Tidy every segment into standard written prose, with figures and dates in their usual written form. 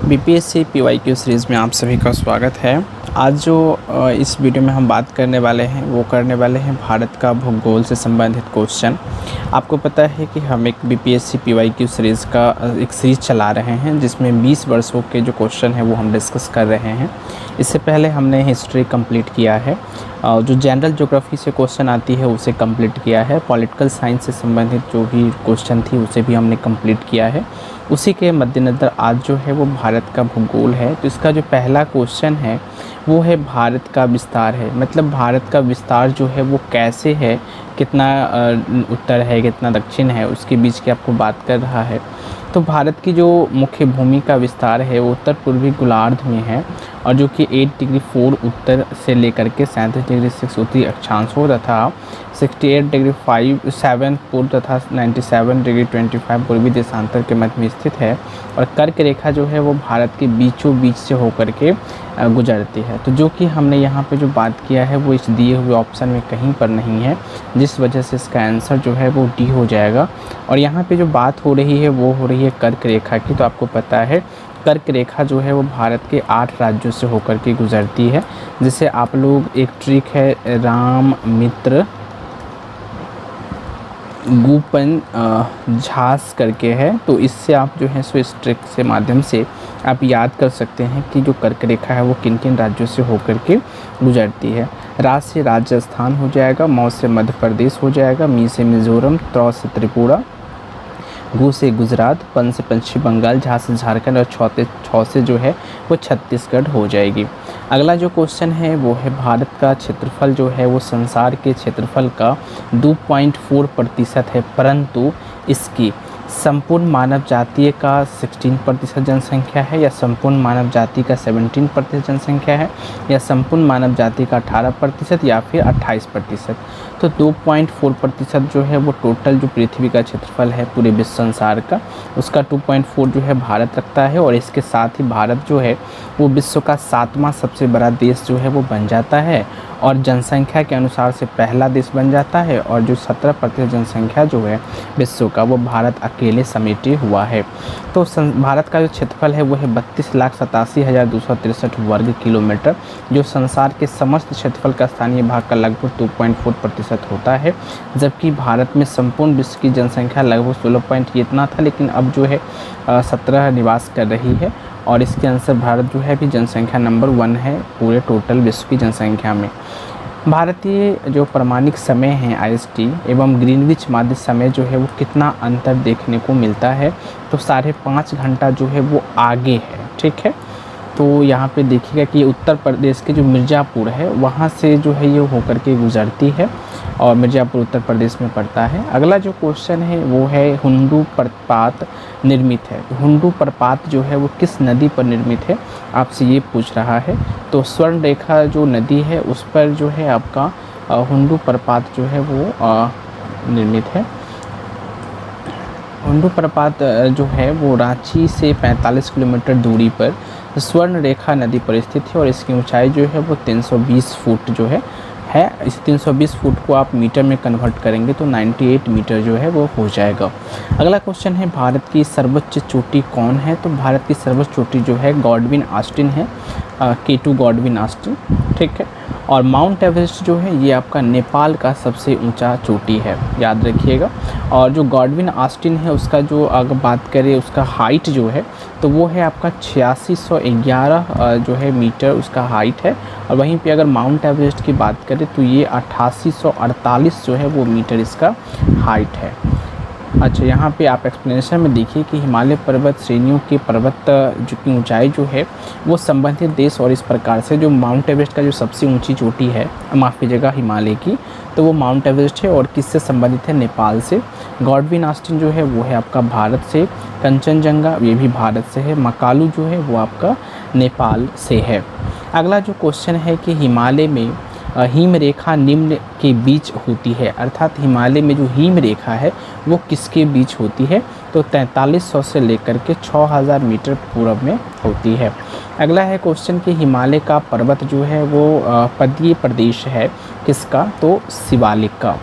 BPSC PYQ series में आप सभी का स्वागत है। आज जो इस वीडियो में हम बात करने वाले हैं वो करने वाले हैं भारत का भूगोल से संबंधित क्वेश्चन। आपको पता है कि हम एक बीपीएससी पीवाईक्यू सीरीज़ का एक सीरीज़ चला रहे हैं जिसमें 20 वर्षों के जो क्वेश्चन हैं वो हम डिस्कस कर रहे हैं। इससे पहले हमने हिस्ट्री कंप्लीट किया है, जो जनरल ज्योग्राफी से क्वेश्चन आती है उसे कंप्लीट किया है, पॉलिटिकल साइंस से संबंधित जो भी क्वेश्चन थी उसे भी हमने कंप्लीट किया है। उसी के मद्देनज़र आज जो है वो भारत का भूगोल है। तो इसका जो पहला क्वेश्चन है वो है भारत का विस्तार है, मतलब भारत का विस्तार जो है वो कैसे है, कितना उत्तर है कितना दक्षिण है, उसके बीच की आपको बात कर रहा है। तो भारत की जो मुख्य भूमि का विस्तार है वो उत्तर पूर्वी गोलार्ध में है, और जो कि 8 डिग्री 4 उत्तर से लेकर के 37 डिग्री 6 उत्तरी अक्षांशों तथा 68 डिग्री 7 पूर्व तथा 97 डिग्री 25 पूर्वी देशांतर के मध्य में स्थित है। और कर्क रेखा जो है वो भारत के बीचों बीच से होकर के गुजरती है। तो जो कि हमने यहाँ पे जो बात किया है वो इस दिए हुए ऑप्शन में कहीं पर नहीं है, जिस वजह से इसका आंसर जो है वो डी हो जाएगा। और यहाँ पे जो बात हो रही है वो हो रही है कर्क रेखा की। तो आपको पता है कर्क रेखा जो है वो भारत के 8 राज्यों से होकर के गुजरती है, जिसे आप लोग एक ट्रिक है राम मित्र गुपन झांस करके है, तो इससे आप जो है सो इस ट्रिक से माध्यम से आप याद कर सकते हैं कि जो कर्क रेखा है वो किन किन राज्यों से होकर के गुजरती है। राज से राजस्थान हो जाएगा, मौ से मध्य प्रदेश हो जाएगा, मी से मिज़ोरम, त्रौ से त्रिपुरा, गु से गुजरात, पन से पश्चिम बंगाल, झा से झारखंड और छौ से जो है वो छत्तीसगढ़ हो जाएगी। अगला जो क्वेश्चन है वो है भारत का क्षेत्रफल जो है वो संसार के क्षेत्रफल का 2.4% है, परंतु इसकी संपूर्ण मानव जाति का 16% जनसंख्या है, या संपूर्ण मानव जाति का 17% जनसंख्या है, या संपूर्ण मानव जाति का 18% या फिर 28%। तो 2.4% जो है वो टोटल जो पृथ्वी का क्षेत्रफल है पूरे विश्व संसार का, उसका 2.4 जो है भारत रखता है। और इसके साथ ही भारत जो है वो विश्व का 7वां सबसे बड़ा देश जो है वो बन जाता है, और जनसंख्या के अनुसार से पहला देश बन जाता है। और जो 17% जनसंख्या जो है विश्व का वो भारत अकेले समेटे हुआ है। तो भारत का जो क्षेत्रफल है वो है 32,87,263 वर्ग किलोमीटर, जो संसार के समस्त क्षेत्रफल का स्थानीय भाग का लगभग 2.4% होता है। जबकि भारत में संपूर्ण विश्व की जनसंख्या लगभग 16 पॉइंट इतना था, लेकिन अब जो है 17 निवास कर रही है, और इसके अनुसार भारत जो है अभी जनसंख्या नंबर 1 है पूरे टोटल विश्व की जनसंख्या में। भारतीय जो प्रमाणिक समय है IST एवं ग्रीनविच माध्य समय जो है वो कितना अंतर देखने को मिलता है, तो 5.5 घंटा जो है वो आगे है, ठीक है। तो यहाँ पे देखिएगा कि उत्तर प्रदेश के जो मिर्ज़ापुर है वहाँ से जो है ये होकर के गुजरती है, और मिर्ज़ापुर उत्तर प्रदेश में पड़ता है। अगला जो क्वेश्चन है वो है हुंडू प्रपात निर्मित है। तो हुंडू प्रपात जो है वो किस नदी पर निर्मित है, आपसे ये पूछ रहा है। तो स्वर्ण रेखा जो नदी है उस पर जो है आपका हुंडू प्रपात जो है वो निर्मित है। हुंडू प्रपात जो है वो रांची से 45 किलोमीटर दूरी पर स्वर्ण रेखा नदी पर स्थित है, और इसकी ऊंचाई जो है वो 320 फुट जो है। इस 320 फुट को आप मीटर में कन्वर्ट करेंगे तो 98 मीटर जो है वो हो जाएगा। अगला क्वेश्चन है भारत की सर्वोच्च चोटी कौन है। तो भारत की सर्वोच्च चोटी जो है गॉडविन ऑस्टिन है, K2 गॉडविन ऑस्टिन, ठीक है। और माउंट एवरेस्ट जो है ये आपका नेपाल का सबसे ऊंचा चोटी है, याद रखिएगा। और जो गॉडविन ऑस्टिन है उसका जो अगर बात करें उसका हाइट जो है तो वो है आपका 8611 जो है मीटर उसका हाइट है। और वहीं पे अगर माउंट एवरेस्ट की बात करें तो ये 8848 जो है वो मीटर इसका हाइट है। अच्छा, यहाँ पे आप एक्सप्लेनेशन में देखिए कि हिमालय पर्वत श्रेणियों के पर्वत जो की ऊंचाई जो है वो संबंधित देश, और इस प्रकार से जो माउंट एवरेस्ट का जो सबसे ऊंची चोटी है, माफ़ कीजिएगा हिमालय की, तो वो माउंट एवरेस्ट है। और किससे संबंधित है, नेपाल से। गॉडविन ऑस्टिन जो है वो है आपका भारत से। कंचनजंगा ये भी भारत से है। मकालू जो है वो आपका नेपाल से है। अगला जो क्वेश्चन है कि हिमालय में हिम रेखा निम्न के बीच होती है, अर्थात हिमालय में जो हिम रेखा है वो किसके बीच होती है। तो 4300 से लेकर के 6000 मीटर पूर्व में होती है। अगला है क्वेश्चन कि हिमालय का पर्वत जो है वो पदीय प्रदेश है किसका, तो शिवालिक का।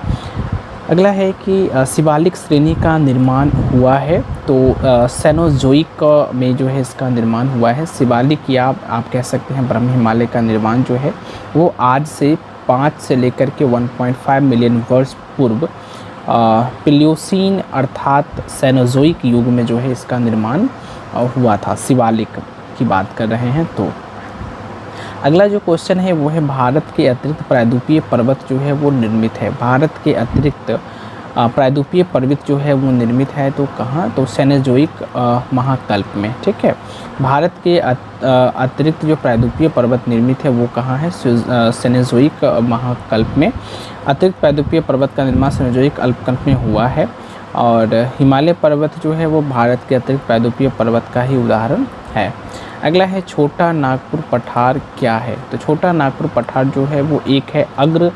अगला है कि शिवालिक श्रेणी का निर्माण हुआ है, तो सेनोजोइक में जो है इसका निर्माण हुआ है। शिवालिक या आप कह सकते हैं ब्रह्म हिमालय का निर्माण जो है वो आज से 5 से लेकर के 1.5 मिलियन वर्ष पूर्व प्लियोसीन अर्थात सेनोजोइक युग में जो है इसका निर्माण हुआ था। शिवालिक की बात कर रहे हैं। तो अगला जो क्वेश्चन है वो है भारत के अतिरिक्त प्रायद्वीपीय पर्वत जो है वो निर्मित है। भारत के अतिरिक्त प्रायद्वीपीय पर्वत जो है वो निर्मित है, तो कहाँ? तो सेनोजोइक महाकल्प में। ठीक है, भारत के अतिरिक्त जो प्रायद्वीपीय पर्वत निर्मित है वो कहाँ है? सेनोजोइक महाकल्प में। अतिरिक्त प्रायद्वीपीय पर्वत का निर्माण सेनोजोइक अल्पकल्प में हुआ है। और हिमालय पर्वत जो है वो भारत के अतिरिक्त प्रायद्वीपीय पर्वत का ही उदाहरण है। अगला है छोटा नागपुर पठार क्या है? तो छोटा नागपुर पठार जो है वो एक है अग्र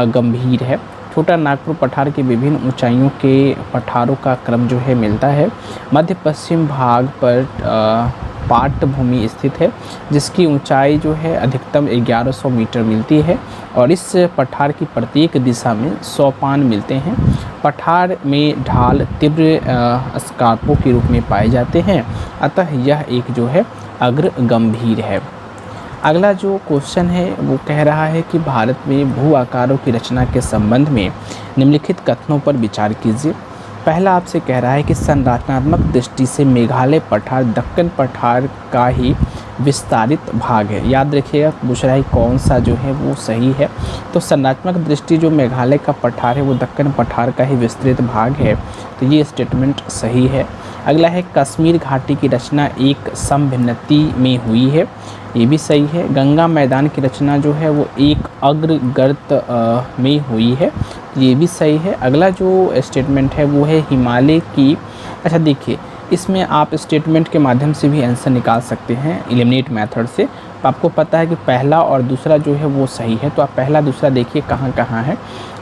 गंभीर है। छोटा नागपुर पठार के विभिन्न ऊंचाइयों के पठारों का क्रम जो है मिलता है। मध्य पश्चिम भाग पर पाट भूमि स्थित है, जिसकी ऊंचाई जो है अधिकतम 1100 मीटर मिलती है और इस पठार की प्रत्येक दिशा में सोपान मिलते हैं। पठार में ढाल तीव्र स्कार्पों के रूप में पाए जाते हैं, अतः यह एक जो है अग्र गंभीर है। अगला जो क्वेश्चन है वो कह रहा है कि भारत में भू आकारों की रचना के संबंध में निम्नलिखित कथनों पर विचार कीजिए। पहला आपसे कह रहा है कि संरचनात्मक दृष्टि से मेघालय पठार दक्कन पठार का ही विस्तारित भाग है। याद रखिएगा, पूछ रहा है कौन सा जो है वो सही है। तो संरचनात्मक दृष्टि जो मेघालय का पठार है वो दक्कन पठार का ही विस्तृत भाग है, तो ये स्टेटमेंट सही है। अगला है कश्मीर घाटी की रचना एक समभिन्नति में हुई है, ये भी सही है। गंगा मैदान की रचना जो है वो एक अग्र गर्त में हुई है, ये भी सही है। अगला जो स्टेटमेंट है वो है हिमालय की, अच्छा देखिए इसमें आप स्टेटमेंट के माध्यम से भी आंसर निकाल सकते हैं एलिमिनेट मेथड से। तो आपको पता है कि पहला और दूसरा जो है वो सही है, तो आप पहला दूसरा देखिए कहाँ कहाँ है।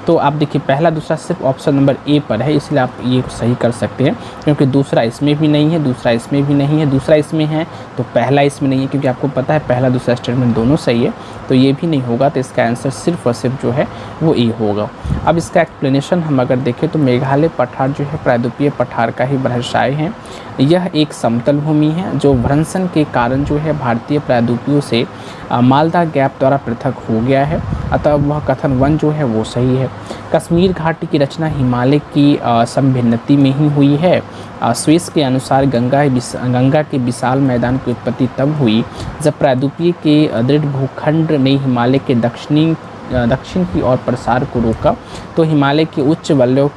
तो आप देखिए पहला दूसरा सिर्फ ऑप्शन नंबर ए पर है, इसलिए आप ये सही कर सकते हैं, क्योंकि दूसरा इसमें भी नहीं है, दूसरा इसमें भी नहीं है, दूसरा इसमें है तो पहला इसमें नहीं है, क्योंकि आपको पता है पहला दूसरा स्टेटमेंट दोनों सही है, तो ये भी नहीं होगा। तो इसका आंसर सिर्फ और सिर्फ जो है वो ए होगा। अब इसका एक्सप्लेनेशन हम अगर देखें तो मेघालय पठार जो है प्रायद्वीपीय पठार का ही बहिर्शाय है। यह एक समतल भूमि है जो भ्रंशन के कारण जो है भारतीय प्रायद्वीपियों से मालदा गैप द्वारा पृथक हो गया है, अतः वह कथन 1 जो है वो सही है। कश्मीर घाटी की रचना हिमालय की समभिन्नति में ही हुई है। स्विस के अनुसार गंगा के विशाल मैदान की उत्पत्ति तब हुई जब प्रायद्वीपीय के दृढ़ भूखंड ने हिमालय के दक्षिण की ओर प्रसार को रोका, तो हिमालय के उच्च वलयों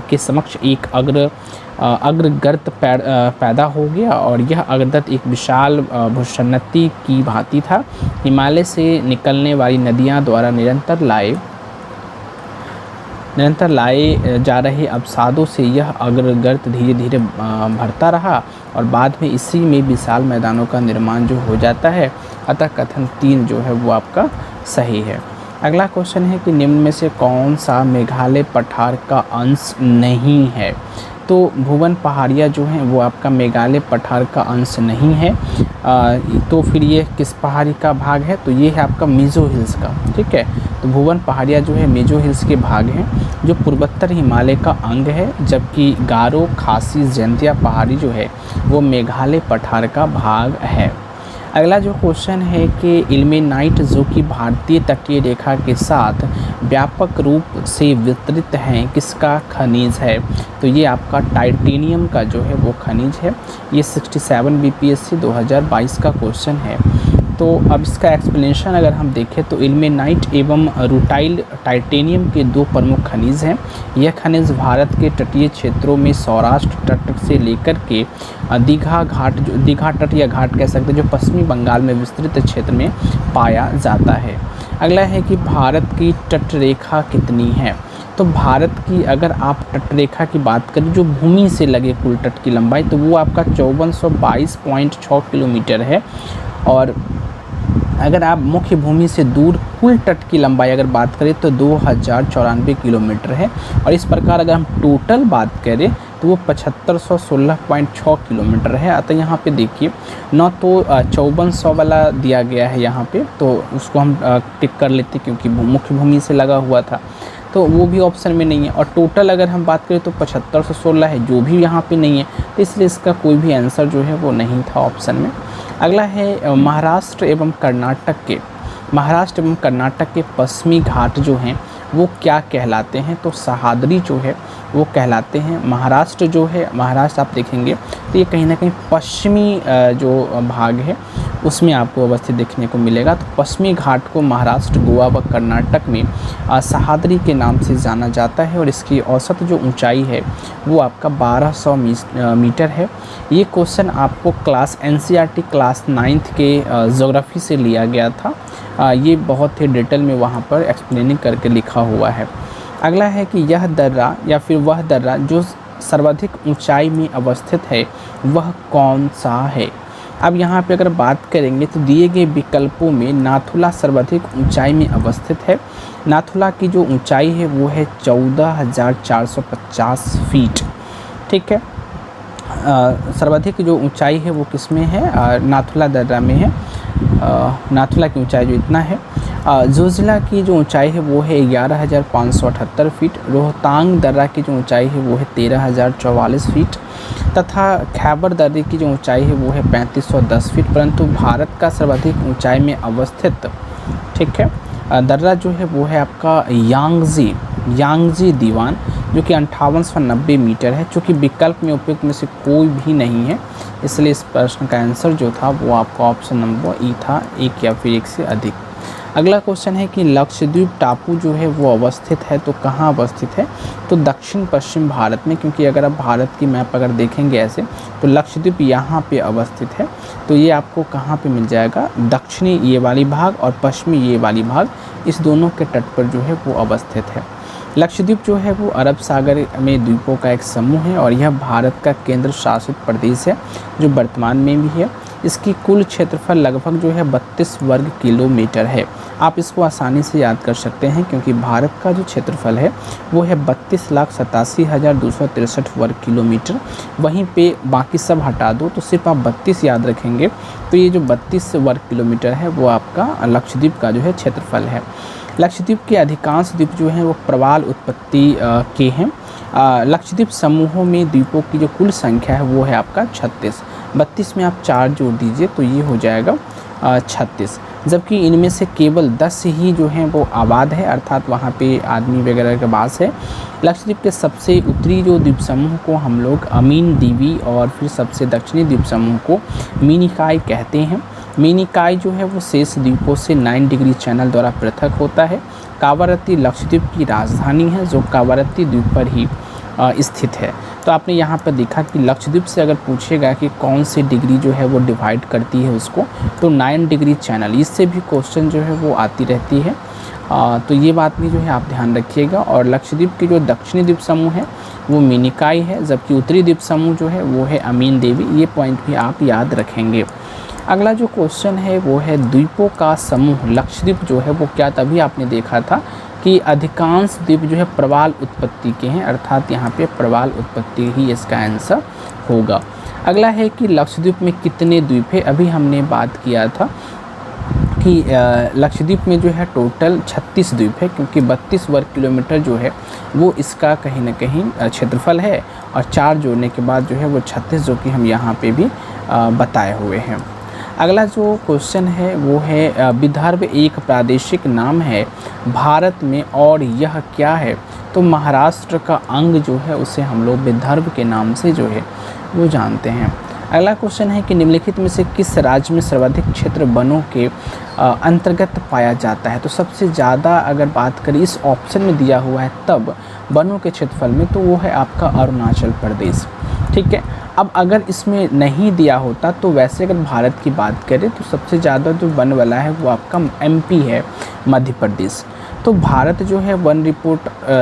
के समक्ष एक अग्रगर्त पैदा हो गया और यह अग्रगर्त एक विशाल भूसन्नति की भांति था। हिमालय से निकलने वाली नदियां द्वारा निरंतर लाए जा रहे अवसादों से यह अग्रगर्त धीरे धीरे भरता रहा और बाद में इसी में विशाल मैदानों का निर्माण जो हो जाता है, अतः कथन 3 जो है वो आपका सही है। अगला क्वेश्चन है कि निम्न में से कौन सा मेघालय पठार का अंश नहीं है? तो भुवन पहाड़ियाँ जो हैं वो आपका मेघालय पठार का अंश नहीं है। तो फिर ये किस पहाड़ी का भाग है? तो ये है आपका मिजो हिल्स का। ठीक है, तो भुवन पहाड़ियाँ जो है मिजो हिल्स के भाग हैं जो पूर्वोत्तर हिमालय का अंग है, जबकि गारो खासी जयंतिया पहाड़ी जो है वो मेघालय पठार का भाग है। अगला जो क्वेश्चन है कि इल्मेनाइट जो कि भारतीय तटीय रेखा के साथ व्यापक रूप से वितरित हैं, किसका खनिज है? तो ये आपका टाइटेनियम का जो है वो खनिज है। ये 67 बीपीएससी 2022 का क्वेश्चन है। तो अब इसका एक्सप्लेनेशन अगर हम देखें तो इल्मेनाइट एवं रूटाइल टाइटेनियम के 2 प्रमुख खनिज हैं। यह खनिज भारत के तटीय क्षेत्रों में सौराष्ट्र तट से लेकर के दीघा तट या घाट कह सकते हैं, जो पश्चिमी बंगाल में विस्तृत क्षेत्र में पाया जाता है। अगला है कि भारत की तटरेखा कितनी है? तो भारत की अगर आप तटरेखा की बात करें जो भूमि से लगे कुल तट की लंबाई, तो वो आपका 5422.6 किलोमीटर है। और अगर आप मुख्य भूमि से दूर कुल तट की लंबाई अगर बात करें तो 2094 किलोमीटर है। और इस प्रकार अगर हम टोटल बात करें तो वो 7516.6 किलोमीटर है। अतः यहाँ पे देखिए न तो 5400 वाला दिया गया है यहाँ पे, तो उसको हम टिक कर लेते क्योंकि मुख्य भूमि से लगा हुआ था। तो वो भी ऑप्शन में नहीं है। और टोटल अगर हम बात करें तो 75 से 16 है, जो भी यहाँ पे नहीं है, तो इसलिए इसका कोई भी आंसर जो है वो नहीं था ऑप्शन में। अगला है महाराष्ट्र एवं कर्नाटक के पश्चिमी घाट जो हैं वो क्या कहलाते हैं? तो सह्याद्री जो है वो कहलाते हैं। महाराष्ट्र आप देखेंगे तो ये कहीं ना कहीं पश्चिमी जो भाग है उसमें आपको अवस्थित देखने को मिलेगा। तो पश्चिमी घाट को महाराष्ट्र, गोवा व कर्नाटक में सह्याद्री के नाम से जाना जाता है और इसकी औसत जो ऊंचाई है वो आपका 1200 मीटर है। ये क्वेश्चन आपको क्लास NCERT क्लास 9th के ज्योग्राफी से लिया गया था। ये बहुत ही डिटेल में वहाँ पर एक्सप्लेनिंग करके लिखा हुआ है। अगला है कि यह दर्रा या फिर वह दर्रा जो सर्वाधिक ऊंचाई में अवस्थित है वह कौन सा है? अब यहाँ पे अगर बात करेंगे तो दिए गए विकल्पों में नाथुला सर्वाधिक ऊंचाई में अवस्थित है। नाथुला की जो ऊंचाई है वो है 14,450 फीट। ठीक है, सर्वाधिक जो ऊंचाई है वो किस में है? नाथुला दर्रा में है। नाथुला की ऊंचाई जो इतना है। जोजिला की जो ऊंचाई है वो है 11,578 फीट। रोहतांग दर्रा की जो ऊंचाई है वो है 13,044 फीट तथा खैबर दर्रे की जो ऊंचाई है वो है 3,510 फीट। परंतु भारत का सर्वाधिक ऊंचाई में अवस्थित, ठीक है, दर्रा जो है वो है आपका यांगजी दीवान, जो कि 5890 मीटर है। चूँकि विकल्प में उपयुक्त में से कोई भी नहीं है, इसलिए इस प्रश्न का आंसर जो था वो आपका ऑप्शन नंबर ई था, एक या फिर एक से अधिक। अगला क्वेश्चन है कि लक्षद्वीप टापू जो है वो अवस्थित है, तो कहाँ अवस्थित है? तो दक्षिण पश्चिम भारत में, क्योंकि अगर आप भारत की मैप अगर देखेंगे ऐसे तो लक्षद्वीप यहाँ पे अवस्थित है। तो ये आपको कहाँ पे मिल जाएगा? दक्षिणी ये वाली भाग और पश्चिमी ये वाली भाग, इस दोनों के तट पर जो है वो अवस्थित है। लक्षद्वीप जो है वो अरब सागर में द्वीपों का एक समूह है और यह भारत का केंद्र शासित प्रदेश है जो वर्तमान में भी है। इसकी कुल क्षेत्रफल लगभग जो है 32 वर्ग किलोमीटर है। आप इसको आसानी से याद कर सकते हैं क्योंकि भारत का जो क्षेत्रफल है वो है 32,87,263 वर्ग किलोमीटर। वहीं पे बाकी सब हटा दो तो सिर्फ आप 32 याद रखेंगे, तो ये जो 32 वर्ग किलोमीटर है वो आपका लक्षद्वीप का जो है क्षेत्रफल है। लक्षद्वीप के अधिकांश द्वीप जो हैं वो प्रवाल उत्पत्ति के हैं। लक्षद्वीप समूहों में द्वीपों की जो कुल संख्या है वो है आपका 36। 32 में आप 4 जोड़ दीजिए तो ये हो जाएगा 36, जबकि इनमें से केवल 10 ही जो हैं वो आबाद है, अर्थात वहाँ पे आदमी वगैरह का वास है। लक्षद्वीप के सबसे उत्तरी जो द्वीप समूह को हम लोग अमीन दीवी और फिर सबसे दक्षिणी द्वीप समूह को मीनिकाई कहते हैं। मीनिकाई जो है वो शेष द्वीपों से 9 डिग्री चैनल द्वारा पृथक होता है। कावारत्ती लक्षद्वीप की राजधानी है जो कावारत्ती द्वीप पर ही स्थित है। तो आपने यहाँ पर देखा कि लक्षद्वीप से अगर पूछेगा कि कौन सी डिग्री जो है वो डिवाइड करती है उसको, तो 9 डिग्री चैनल, इससे भी क्वेश्चन जो है वो आती रहती है। तो ये बात भी जो है आप ध्यान रखिएगा। और लक्षद्वीप की जो दक्षिणी द्वीप समूह है वो मीनिकाई है, जबकि उत्तरी द्वीप समूह जो है वो है अमीन देवी। ये पॉइंट भी आप याद रखेंगे। अगला जो क्वेश्चन है वो है द्वीपों का समूह लक्षद्वीप जो है वो क्या? तभी आपने देखा था कि अधिकांश द्वीप जो है प्रवाल उत्पत्ति के हैं, अर्थात यहाँ पे प्रवाल उत्पत्ति ही इसका आंसर होगा। अगला है कि लक्षद्वीप में कितने द्वीप है? अभी हमने बात किया था कि लक्षद्वीप में जो है टोटल 36 द्वीप है, क्योंकि 32 वर्ग किलोमीटर जो है वो इसका कहीं ना कहीं क्षेत्रफल है और 4 जोड़ने के बाद जो है वो 36, जो कि हम यहाँ पे भी बताए हुए हैं। अगला जो क्वेश्चन है वो है विदर्भ एक प्रादेशिक नाम है भारत में और यह क्या है? तो महाराष्ट्र का अंग जो है उसे हम लोग विदर्भ के नाम से जो है वो जानते हैं। अगला क्वेश्चन है कि निम्नलिखित में से किस राज्य में सर्वाधिक क्षेत्र वनों के अंतर्गत पाया जाता है? तो सबसे ज़्यादा अगर बात करें इस ऑप्शन में दिया हुआ है तब वनों के क्षेत्रफल में, तो वो है आपका अरुणाचल प्रदेश। ठीक है, अब अगर इसमें नहीं दिया होता तो वैसे अगर भारत की बात करें तो सबसे ज़्यादा जो वन वाला है वो आपका MP है, मध्य प्रदेश। तो भारत जो है वन रिपोर्ट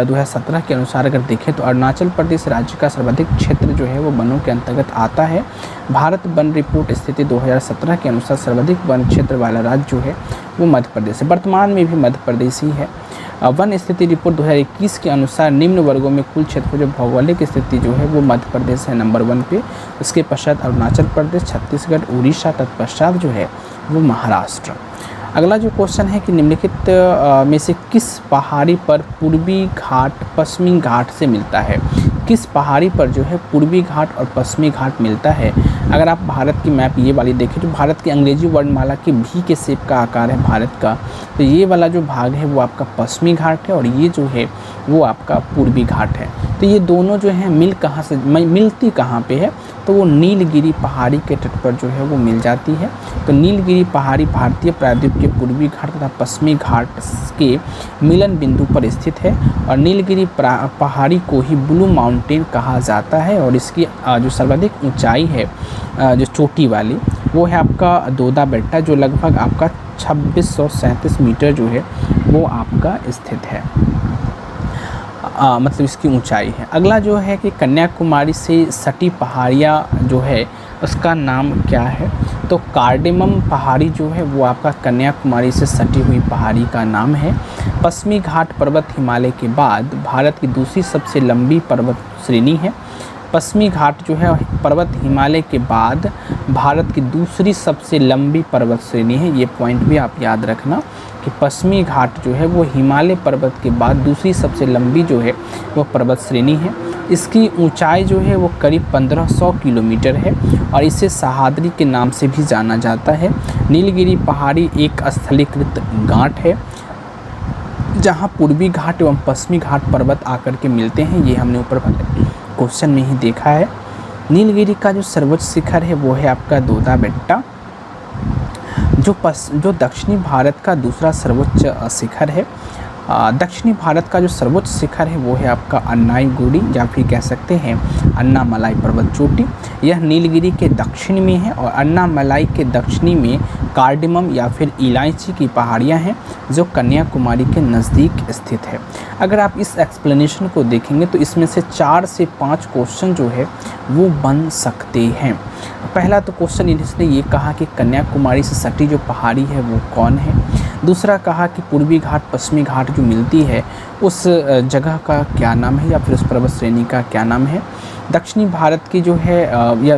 2017 के अनुसार अगर देखें तो अरुणाचल प्रदेश राज्य का सर्वाधिक क्षेत्र जो है वो वनों के अंतर्गत आता है। भारत वन रिपोर्ट स्थिति 2017 के अनुसार सर्वाधिक वन क्षेत्र वाला राज्य जो है वो मध्य प्रदेश है। वर्तमान में भी मध्य प्रदेश ही है। वन स्थिति रिपोर्ट 2021 के अनुसार निम्न वर्गों में कुल क्षेत्र जो भौगोलिक स्थिति जो है वो मध्य प्रदेश है नंबर 1 पे। उसके पश्चात अरुणाचल प्रदेश, छत्तीसगढ़, उड़ीसा, तत्पश्चात जो है वो महाराष्ट्र। अगला जो क्वेश्चन है कि निम्नलिखित में से किस पहाड़ी पर पूर्वी घाट पश्चिमी घाट से मिलता है? किस पहाड़ी पर जो है पूर्वी घाट और पश्चिमी घाट मिलता है? अगर आप भारत की मैप ये वाली देखें तो भारत की अंग्रेजी वर्णमाला के भी के शेप का आकार है भारत का, तो ये वाला जो भाग है वो आपका पश्चिमी घाट है और ये जो है वो आपका पूर्वी घाट है। तो ये दोनों जो है मिलती कहाँ पे है? तो वो नीलगिरी पहाड़ी के तट पर जो है वो मिल जाती है। तो नीलगिरी पहाड़ी भारतीय प्रायद्वीप के पूर्वी घाट तथा पश्चिमी घाट के मिलन बिंदु पर स्थित है और नीलगिरी पहाड़ी को ही ब्लू माउंटेन कहा जाता है और इसकी जो सर्वाधिक ऊंचाई है जो चोटी वाली वो है आपका दोदा बेट्टा, जो लगभग आपका 2637 मीटर जो है वो आपका स्थित है, मतलब इसकी ऊंचाई है। अगला जो है कि कन्याकुमारी से सटी पहाड़ियाँ जो है उसका नाम क्या है? तो कार्डेमम पहाड़ी जो है वो आपका कन्याकुमारी से सटी हुई पहाड़ी का नाम है। पश्चिमी घाट पर्वत हिमालय के बाद भारत की दूसरी सबसे लंबी पर्वत श्रेणी है। पश्चिमी घाट जो है पर्वत हिमालय के बाद भारत की दूसरी सबसे लंबी पर्वत श्रेणी है। ये पॉइंट भी आप याद रखना कि पश्चिमी घाट जो है वो हिमालय पर्वत के बाद दूसरी सबसे लंबी जो है वो पर्वत श्रेणी है। इसकी ऊंचाई जो है वो करीब 1500 किलोमीटर है और इसे सह्याद्री के नाम से भी जाना जाता है। नीलगिरी पहाड़ी एक स्थलीकृत गांठ है जहां पूर्वी घाट एवं पश्चिमी घाट पर्वत आकर के मिलते हैं। ये हमने ऊपर क्वेश्चन में ही देखा है। नीलगिरी का जो सर्वोच्च शिखर है वो है आपका दोदा बेट्टा, जो दक्षिणी भारत का दूसरा सर्वोच्च शिखर है। दक्षिणी भारत का जो सर्वोच्च शिखर है वो है आपका अन्नाईगुड़ी या फिर कह सकते हैं अन्नामलाई पर्वत चोटी। यह नीलगिरी के दक्षिण में है और अन्नामलाई के दक्षिणी में कार्डेमम या फिर इलायची की पहाड़ियाँ हैं जो कन्याकुमारी के नज़दीक स्थित है। अगर आप इस एक्सप्लेनेशन को देखेंगे तो इसमें से 4 से 5 क्वेश्चन जो है वो बन सकते हैं। पहला तो क्वेश्चन इसने ये कहा कि कन्याकुमारी से सटी जो पहाड़ी है वो कौन है। दूसरा कहा कि पूर्वी घाट पश्चिमी घाट जो मिलती है उस जगह का क्या नाम है या फिर उस पर्वत श्रेणी का क्या नाम है। दक्षिणी भारत की जो है या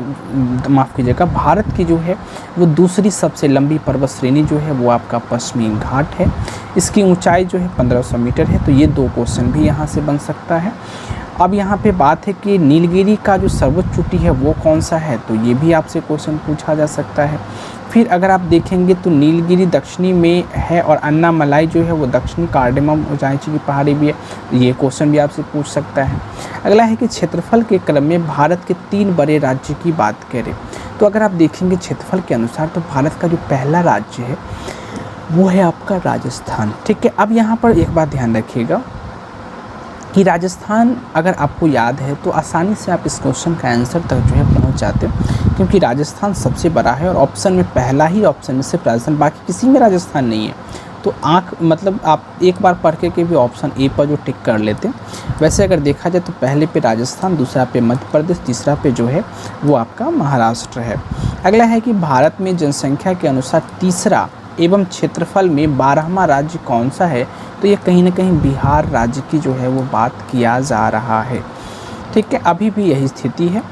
माफ़ कीजिएगा भारत की जो है वो दूसरी सबसे लंबी पर्वत श्रेणी जो है वो आपका पश्चिमी घाट है। इसकी ऊंचाई जो है 1500 मीटर है। तो ये 2 क्वेश्चन भी यहाँ से बन सकता है। अब यहाँ पे बात है कि नीलगिरी का जो सर्वोच्च चोटी है वो कौन सा है, तो ये भी आपसे क्वेश्चन पूछा जा सकता है। फिर अगर आप देखेंगे तो नीलगिरी दक्षिणी में है और अन्नामलाई जो है वो दक्षिणी कार्डेमम इलायची की पहाड़ी भी है, ये क्वेश्चन भी आपसे पूछ सकता है। अगला है कि क्षेत्रफल के क्रम में भारत के 3 बड़े राज्य की बात करें तो अगर आप देखेंगे क्षेत्रफल के अनुसार तो भारत का जो पहला राज्य है वो है आपका राजस्थान। ठीक है, अब यहाँ पर एक बात ध्यान रखिएगा कि राजस्थान अगर आपको याद है तो आसानी से आप इस क्वेश्चन का आंसर तक जो है पहुंच जाते हैं, क्योंकि राजस्थान सबसे बड़ा है और ऑप्शन में पहला ही ऑप्शन में सिर्फ राजस्थान, बाकी किसी में राजस्थान नहीं है। तो मतलब आप एक बार पढ़ के भी ऑप्शन ए पर जो टिक कर लेते हैं। वैसे अगर देखा जाए तो पहले पे राजस्थान, दूसरा पे मध्य प्रदेश, तीसरा पे जो है वो आपका महाराष्ट्र है। अगला है कि भारत में जनसंख्या के अनुसार तीसरा एवं क्षेत्रफल में 12वां राज्य कौन सा है, तो ये कहीं ना कहीं बिहार राज्य की जो है वो बात किया जा रहा है। ठीक है, अभी भी यही स्थिति है।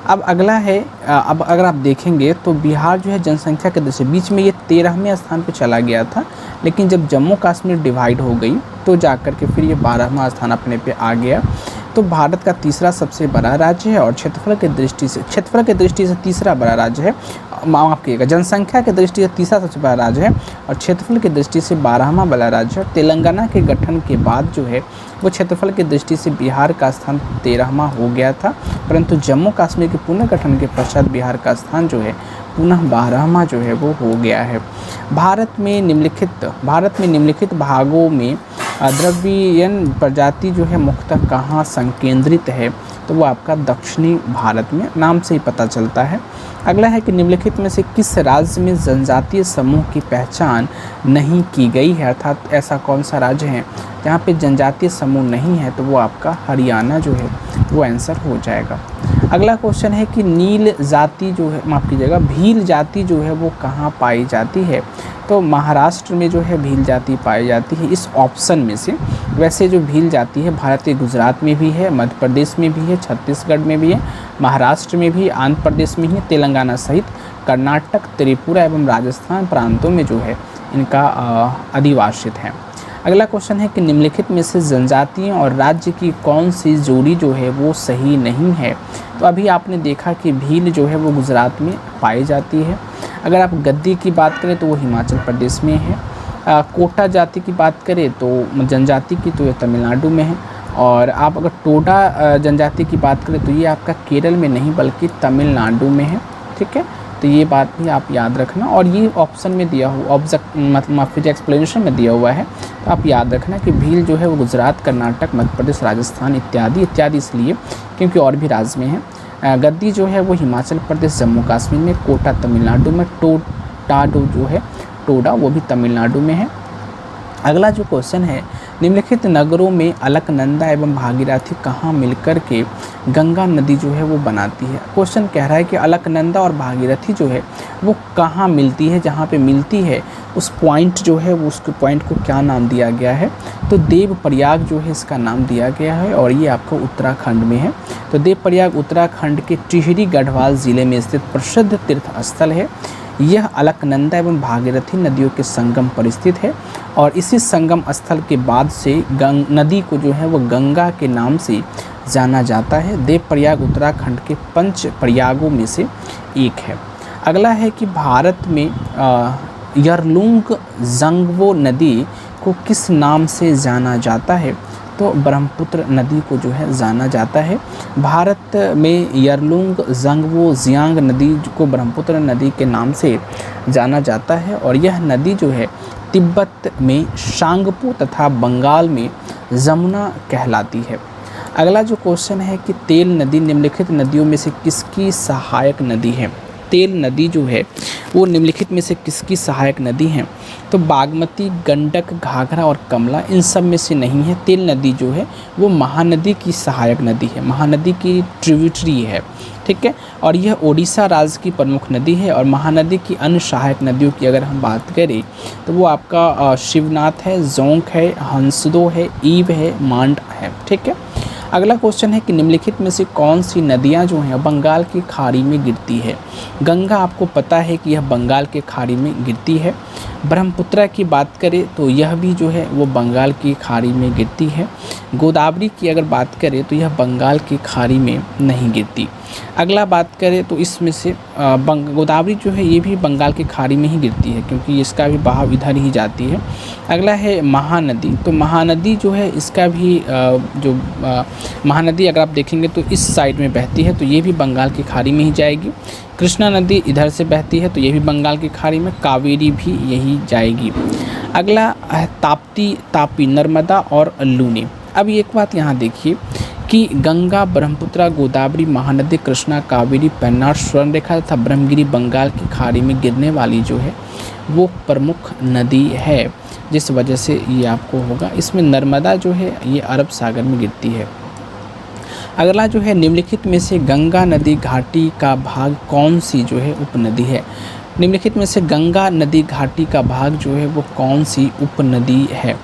अब अगला है, अब अगर आप देखेंगे तो बिहार जो है जनसंख्या के दृष्टि बीच में ये 13वें स्थान पे चला गया था, लेकिन जब जम्मू कश्मीर डिवाइड हो गई तो जाकर के फिर ये 12वां स्थान अपने पे आ गया। तो भारत का तीसरा सबसे बड़ा राज्य है और क्षेत्रफल के दृष्टि से तीसरा बड़ा राज्य है, माफ़ कीजिएगा, जनसंख्या के दृष्टि से तीसरा सबसे बड़ा राज्य है और क्षेत्रफल की दृष्टि से 12वां बड़ा राज्य है। तेलंगाना के गठन के बाद जो है वो क्षेत्रफल की दृष्टि से बिहार का स्थान 13वां हो गया था, परंतु जम्मू कश्मीर के पुनर्गठन के पश्चात बिहार का स्थान जो है पुनः 12वां जो है वो हो गया है। भारत में निम्नलिखित भागों में द्रविड़ीय प्रजाति जो है मुख्यतः कहाँ संकेंद्रित है, तो वो आपका दक्षिणी भारत में, नाम से ही पता चलता है। अगला है कि निम्नलिखित में से किस राज्य में जनजातीय समूह की पहचान नहीं की गई है, अर्थात ऐसा कौन सा राज्य है जहाँ पे जनजातीय समूह नहीं है, तो वो आपका हरियाणा जो है वो आंसर हो जाएगा। अगला क्वेश्चन है कि नील जाति जो है, माफ़ कीजिएगा, भील जाति जो है वो कहाँ पाई जाती है, तो महाराष्ट्र में जो है भील जाति पाई जाती है इस ऑप्शन में से। वैसे जो भील जाति है भारत के गुजरात में भी है, मध्य प्रदेश में भी है, छत्तीसगढ़ में भी है, महाराष्ट्र में भी, आंध्र प्रदेश में ही, तेलंगाना सहित कर्नाटक, त्रिपुरा एवं राजस्थान प्रांतों में जो है इनका अधिवासित है। अगला क्वेश्चन है कि निम्नलिखित में से जनजातियों और राज्य की कौन सी जोड़ी जो है वो सही नहीं है। तो अभी आपने देखा कि भील जो है वो गुजरात में पाई जाती है। अगर आप गद्दी की बात करें तो वो हिमाचल प्रदेश में है। कोटा जाति की बात करें तो जनजाति की तो ये तमिलनाडु में है। और आप अगर टोडा जनजाति की बात करें तो ये आपका केरल में नहीं बल्कि तमिलनाडु में है। ठीक है, तो ये बात भी आप याद रखना। और ये ऑप्शन में दिया हुआ मतलब एक्सप्लेनेशन में दिया हुआ है, तो आप याद रखना कि भील जो है वो गुजरात, कर्नाटक, मध्य प्रदेश, राजस्थान इत्यादि इसलिए क्योंकि और भी राज्य में है। गद्दी जो है वो हिमाचल प्रदेश, जम्मू कश्मीर में, कोटा तमिलनाडु में, टोडाडो जो है टोडा वो भी तमिलनाडु में है। अगला जो क्वेश्चन है, निम्नलिखित नगरों में अलकनंदा एवं भागीरथी कहाँ मिलकर के गंगा नदी जो है वो बनाती है। क्वेश्चन कह रहा है कि अलकनंदा और भागीरथी जो है वो कहाँ मिलती है, जहाँ पे मिलती है उस पॉइंट जो है वो उसके पॉइंट को क्या नाम दिया गया है। तो देवप्रयाग जो है इसका नाम दिया गया है और ये आपको उत्तराखंड में है। तो देवप्रयाग उत्तराखंड के टिहरी गढ़वाल ज़िले में स्थित प्रसिद्ध तीर्थ स्थल है। यह अलकनंदा एवं भागीरथी नदियों के संगम पर स्थित है और इसी संगम स्थल के बाद से नदी को जो है वो गंगा के नाम से जाना जाता है। देवप्रयाग उत्तराखंड के 5 प्रयागों में से एक है। अगला है कि भारत में यरलुंग जंगवो नदी को किस नाम से जाना जाता है। तो ब्रह्मपुत्र नदी को जो है जाना जाता है। भारत में यरलुंग जंगवो जियांग नदी को ब्रह्मपुत्र नदी के नाम से जाना जाता है और यह नदी जो है तिब्बत में शांगपो तथा बंगाल में जमुना कहलाती है। अगला जो क्वेश्चन है कि तेल नदी निम्नलिखित नदियों में से किसकी सहायक नदी है। तेल नदी जो है वो निम्नलिखित में से किसकी सहायक नदी है। तो बागमती, गंडक, घाघरा और कमला इन सब में से नहीं है। तेल नदी जो है वो महानदी की सहायक नदी है, महानदी की ट्रिब्यूटरी है। ठीक है, और यह ओडिशा राज्य की प्रमुख नदी है। और महानदी की अन्य सहायक नदियों की अगर हम बात करें तो वो आपका शिवनाथ है, जोंक है, हंसदो है, ईव है, मांड है। ठीक है, अगला क्वेश्चन है कि निम्नलिखित में से कौन सी नदियां जो हैं बंगाल की खाड़ी में गिरती है। गंगा आपको पता है कि यह बंगाल के खाड़ी में गिरती है। ब्रह्मपुत्र की बात करें तो यह भी जो है वो बंगाल की खाड़ी में गिरती है। गोदावरी की अगर बात करें तो यह बंगाल की खाड़ी में नहीं गिरती। अगला बात करें तो इसमें से गोदावरी जो है ये भी बंगाल की खाड़ी में ही गिरती है क्योंकि इसका भी बहाव इधर ही जाती है। अगला है महानदी। तो महानदी जो है इसका भी महानदी अगर आप देखेंगे तो इस साइड में बहती है तो ये भी बंगाल की खाड़ी में ही जाएगी। कृष्णा नदी इधर से बहती है तो ये भी बंगाल की खाड़ी में, कावेरी भी यही जाएगी। अगला है तापी, नर्मदा और लूनी। अब एक बात यहाँ देखिए कि गंगा, ब्रह्मपुत्र, गोदावरी, महानदी, कृष्णा, कावेरी, पेन्नार, स्वर्णरेखा तथा ब्रह्मगिरी बंगाल की खाड़ी में गिरने वाली जो है वो प्रमुख नदी है, जिस वजह से ये आपको होगा। इसमें नर्मदा जो है ये अरब सागर में गिरती है। अगला जो है निम्नलिखित में से गंगा नदी घाटी का भाग कौन सी जो है उपनदी है। निम्नलिखित में से गंगा नदी घाटी का भाग जो है वो कौन सी उपनदी है।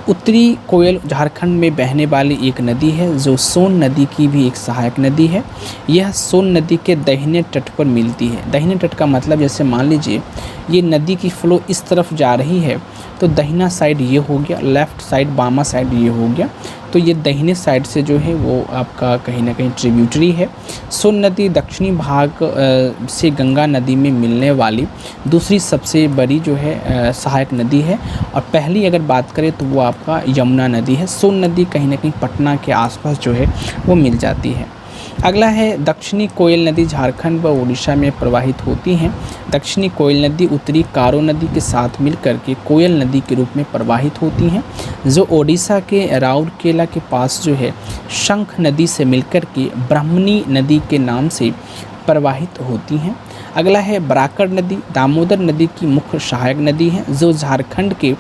उत्तरी कोयल झारखंड में बहने वाली एक नदी है जो सोन नदी की भी एक सहायक नदी है। यह सोन नदी के दाहिने तट पर मिलती है। दाहिने तट का मतलब जैसे मान लीजिए ये नदी की फ्लो इस तरफ जा रही है तो दाहिना साइड ये हो गया, लेफ़्ट साइड बामा साइड ये हो गया। तो ये दाहिने साइड से जो है वो आपका कहीं ना कहीं ट्रिब्यूटरी है। सोन नदी दक्षिणी भाग से गंगा नदी में मिलने वाली दूसरी सबसे बड़ी जो है सहायक नदी है। और पहली अगर बात करें तो वो आपका यमुना नदी है। सोन नदी कहीं ना कहीं पटना के आसपास जो है वो मिल जाती है। अगला है दक्षिणी कोयल नदी झारखंड व उड़ीसा में प्रवाहित होती हैं। दक्षिणी कोयल नदी उत्तरी कारो नदी के साथ मिलकर के कोयल नदी के रूप में प्रवाहित होती हैं, जो ओडिशा के राउरकेला के पास जो है शंख नदी से मिलकर के ब्राह्मणी नदी के नाम से प्रवाहित होती हैं। अगला है बराकर नदी दामोदर नदी की मुख्य सहायक नदी है, जो झारखंड के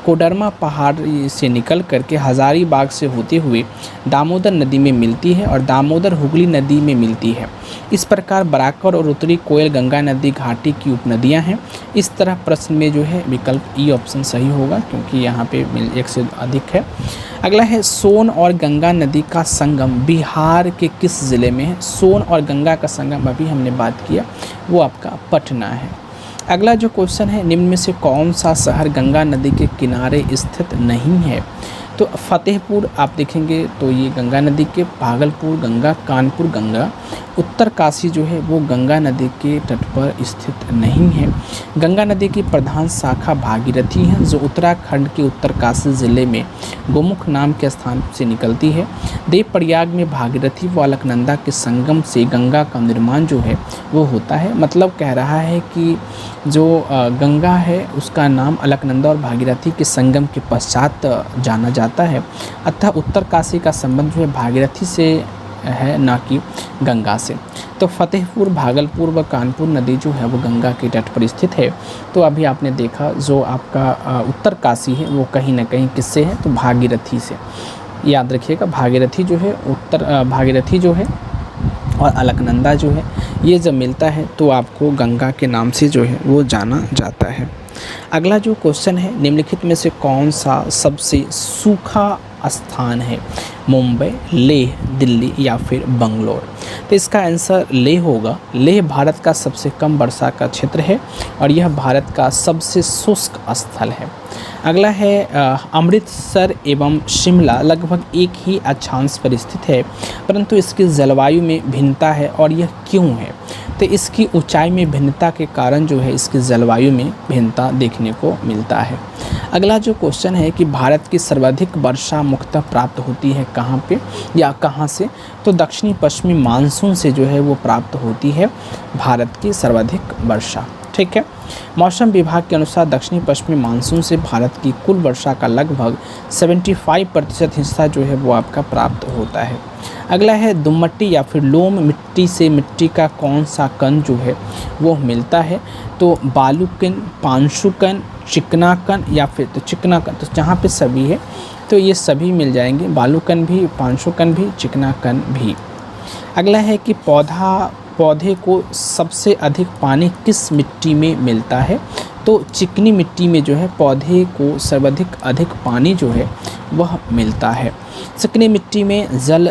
कोडरमा पहाड़ से निकल करके हजारीबाग से होते हुए दामोदर नदी में मिलती है और दामोदर हुगली नदी में मिलती है। इस प्रकार बराकर और उत्तरी कोयल गंगा नदी घाटी की उपनदियां हैं। इस तरह प्रश्न में जो है विकल्प ई ऑप्शन सही होगा क्योंकि यहाँ पे एक से अधिक है। अगला है सोन और गंगा नदी का संगम बिहार के किस ज़िले में है। सोन और गंगा का संगम अभी हमने बात किया वो आपका पटना है। अगला जो क्वेश्चन है, निम्न में से कौन सा शहर गंगा नदी के किनारे स्थित नहीं है? तो फतेहपुर आप देखेंगे तो ये गंगा नदी के, भागलपुर गंगा, कानपुर गंगा, उत्तरकाशी जो है वो गंगा नदी के तट पर स्थित नहीं है। गंगा नदी की प्रधान शाखा भागीरथी है, जो उत्तराखंड के उत्तरकाशी ज़िले में गोमुख नाम के स्थान से निकलती है। देवप्रयाग में भागीरथी व अलकनंदा के संगम से गंगा का निर्माण जो है वो होता है। मतलब कह रहा है कि जो गंगा है उसका नाम अलकनंदा और भागीरथी के संगम के पश्चात जाना जाता है। अतः उत्तरकाशी का संबंध जो है भागीरथी से है, ना कि गंगा से। तो फतेहपुर, भागलपुर व कानपुर नदी जो है वो गंगा के तट पर स्थित है। तो अभी आपने देखा जो आपका उत्तरकाशी है वो कहीं ना कहीं किससे है, तो भागीरथी से। याद रखिएगा, भागीरथी जो है भागीरथी जो है और अलकनंदा जो है ये जब मिलता है तो आपको गंगा के नाम से जो है वो जाना जाता है। अगला जो क्वेश्चन है, निम्नलिखित में से कौन सा सबसे सूखा स्थान है? मुंबई, लेह, दिल्ली या फिर बंगलोर? तो इसका आंसर लेह होगा। लेह भारत का सबसे कम वर्षा का क्षेत्र है और यह भारत का सबसे शुष्क स्थल है। अगला है अमृतसर एवं शिमला लगभग एक ही अक्षांश पर स्थित है, परंतु इसकी जलवायु में भिन्नता है और यह क्यों है? तो इसकी ऊंचाई में भिन्नता के कारण जो है इसकी जलवायु में भिन्नता देखने को मिलता है। अगला जो क्वेश्चन है कि भारत की सर्वाधिक वर्षा मुख्यतः प्राप्त होती है कहाँ पे या कहाँ से? तो दक्षिणी पश्चिमी मानसून से जो है वो प्राप्त होती है भारत की सर्वाधिक वर्षा। ठीक है। मौसम विभाग के अनुसार दक्षिणी पश्चिमी मानसून से भारत की कुल वर्षा का लगभग 75% हिस्सा जो है वो आपका प्राप्त होता है। अगला है दोमट्टी या फिर लोम मिट्टी से मिट्टी का कौन सा कण जो है वो मिलता है? तो बालूकण, पांशुकण, चिकनाकण या फिर तो चिकनाकण, तो जहाँ पे सभी है तो ये सभी मिल जाएंगे, बालूकण भी, पांशुकण भी, चिकनाकण भी। अगला है कि पौधे को सबसे अधिक पानी किस मिट्टी में मिलता है? तो चिकनी मिट्टी में जो है पौधे को सर्वाधिक अधिक पानी जो है वह मिलता है। चिकनी मिट्टी में जल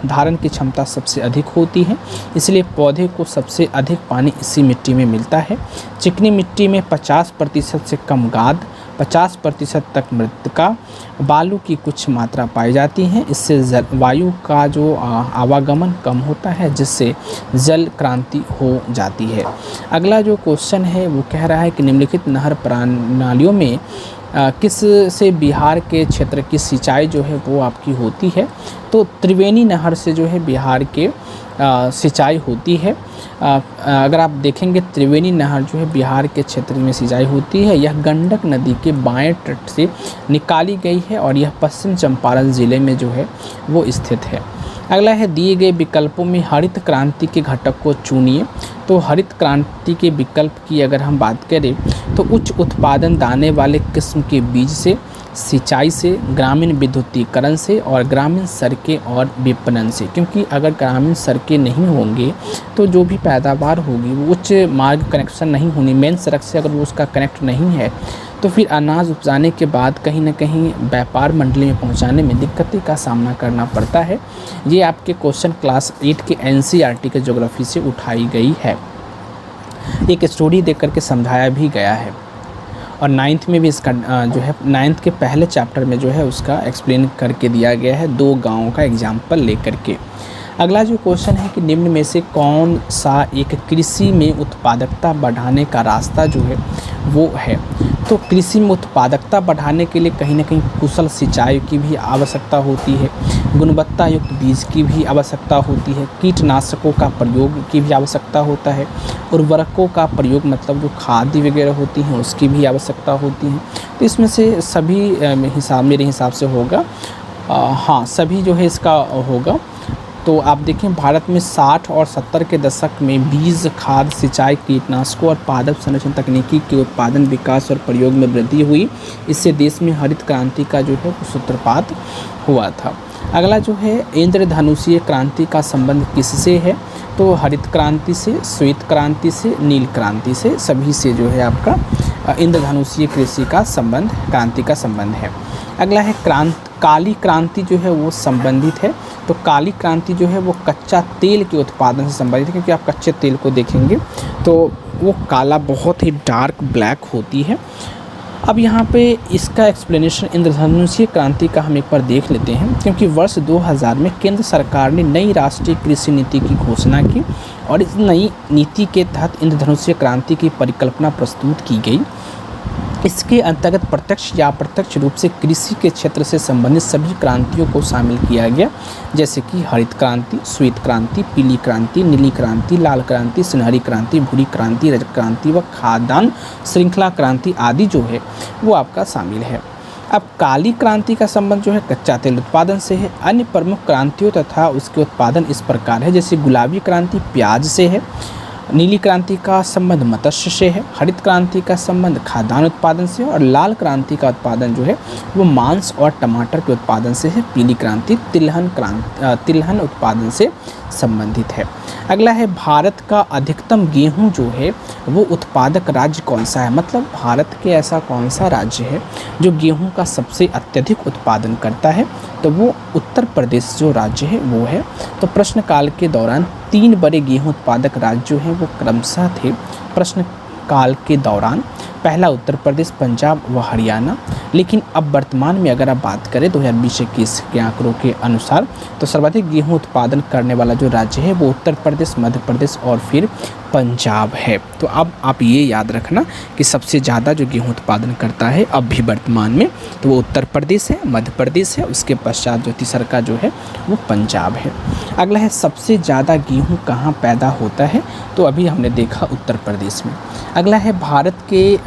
धारण की क्षमता सबसे अधिक होती है, इसलिए पौधे को सबसे अधिक पानी इसी मिट्टी में मिलता है। चिकनी मिट्टी में 50% से कम गाद, 50% तक मृतिका, बालू की कुछ मात्रा पाई जाती है। इससे वायु का जो आवागमन कम होता है, जिससे जल क्रांति हो जाती है। अगला जो क्वेश्चन है वो कह रहा है कि निम्नलिखित नहर प्रणालियों में किस से बिहार के क्षेत्र की सिंचाई जो है वो आपकी होती है? तो त्रिवेणी नहर से जो है बिहार के सिंचाई होती है। अगर आप देखेंगे त्रिवेणी नहर जो है बिहार के क्षेत्र में सिंचाई होती है। यह गंडक नदी के बाएं तट से निकाली गई है और यह पश्चिम चंपारण ज़िले में जो है वो स्थित है। अगला है दिए गए विकल्पों में हरित क्रांति के घटक को चुनिए। तो हरित क्रांति के विकल्प की अगर हम बात करें तो उच्च उत्पादन दाने वाले किस्म के बीज से, सिंचाई से, ग्रामीण विद्युतीकरण से और ग्रामीण सड़कें और विपणन से। क्योंकि अगर ग्रामीण सड़कें नहीं होंगे तो जो भी पैदावार होगी वो उच्च मार्ग कनेक्शन नहीं होनी, मेन सड़क से अगर वो उसका कनेक्ट नहीं है तो फिर अनाज उपजाने के बाद कहीं ना कहीं व्यापार मंडली में पहुंचाने में दिक्कतें का सामना करना पड़ता है। ये आपके क्वेश्चन क्लास 8 के NCERT के ज्योग्राफी से उठाई गई है। एक स्टोरी देख करके समझाया भी गया है और 9th में भी इसका जो है 9th के पहले चैप्टर में जो है उसका एक्सप्लेन करके दिया गया है, 2 गाँवों का एग्जाम्पल लेकर के। अगला जो क्वेश्चन है कि निम्न में से कौन सा एक कृषि में उत्पादकता बढ़ाने का रास्ता जो है वो है? तो कृषि में उत्पादकता बढ़ाने के लिए कहीं ना कहीं कुशल सिंचाई की भी आवश्यकता होती है, गुणवत्ता युक्त बीज की भी आवश्यकता होती है, कीटनाशकों का प्रयोग की भी आवश्यकता होता है, उर्वरकों का प्रयोग मतलब जो खाद वगैरह होती हैं उसकी भी आवश्यकता होती है। तो इसमें से सभी मेरे हिसाब से होगा, हाँ सभी जो है इसका होगा। तो आप देखें भारत में 60 और 70 के दशक में बीज, खाद, सिंचाई, कीटनाशकों और पादप संरक्षण तकनीकी के उत्पादन, विकास और प्रयोग में वृद्धि हुई। इससे देश में हरित क्रांति का जो है सूत्रपात हुआ था। अगला जो है इंद्रधनुषीय क्रांति का संबंध किससे है? तो हरित क्रांति से, श्वेत क्रांति से, नील क्रांति से, सभी से जो है आपका इंद्रधनुषीय कृषि का संबंध, क्रांति का संबंध है। अगला है काली क्रांति जो है वो संबंधित है। तो काली क्रांति जो है वो कच्चा तेल के उत्पादन से संबंधित है, क्योंकि आप कच्चे तेल को देखेंगे तो वो काला, बहुत ही डार्क ब्लैक होती है। अब यहाँ पे इसका एक्सप्लेनेशन इंद्रधनुषीय क्रांति का हम एक बार देख लेते हैं, क्योंकि वर्ष 2000 में केंद्र सरकार ने नई राष्ट्रीय कृषि नीति की घोषणा की और इस नई नीति के तहत इंद्रधनुषीय क्रांति की परिकल्पना प्रस्तुत की गई। इसके अंतर्गत प्रत्यक्ष या अप्रत्यक्ष रूप से कृषि के क्षेत्र से संबंधित सभी क्रांतियों को शामिल किया गया, जैसे कि हरित क्रांति, श्वेत क्रांति, पीली क्रांति, नीली क्रांति, लाल क्रांति, सुनहरी क्रांति, भूरी क्रांति, रजत क्रांति व खाद्यान्न श्रृंखला क्रांति आदि जो है वो आपका शामिल है। अब काली क्रांति का संबंध जो है कच्चा तेल उत्पादन से है। अन्य प्रमुख क्रांतियों तथा उसके उत्पादन इस प्रकार है, जैसे गुलाबी क्रांति प्याज से है, नीली क्रांति का संबंध मत्स्य से है, हरित क्रांति का संबंध खाद्यान्न उत्पादन से और लाल क्रांति का उत्पादन जो है वो मांस और टमाटर के उत्पादन से है। पीली क्रांति तिलहन उत्पादन से संबंधित है। अगला है भारत का अधिकतम गेहूं जो है वो उत्पादक राज्य कौन सा है, मतलब भारत के ऐसा कौन सा राज्य है जो गेहूं का सबसे अत्यधिक उत्पादन करता है, तो वो उत्तर प्रदेश जो राज्य है वो है। तो प्रश्न काल के दौरान 3 बड़े गेहूं उत्पादक राज्य जो हैं वो क्रमशः थे प्रश्न काल के दौरान, पहला उत्तर प्रदेश, पंजाब व हरियाणा। लेकिन अब वर्तमान में अगर आप बात करें 2020-21 के आंकड़ों के अनुसार, तो सर्वाधिक गेहूं उत्पादन करने वाला जो राज्य है वो उत्तर प्रदेश, मध्य प्रदेश और फिर पंजाब है। तो अब आप ये याद रखना कि सबसे ज़्यादा जो गेहूं उत्पादन करता है अब भी वर्तमान में, तो वो उत्तर प्रदेश है, मध्य प्रदेश है, उसके पश्चात जो तीसरा का जो है वो पंजाब है। अगला है सबसे ज़्यादा गेहूं कहाँ पैदा होता है, तो अभी हमने देखा उत्तर प्रदेश में। अगला है भारत के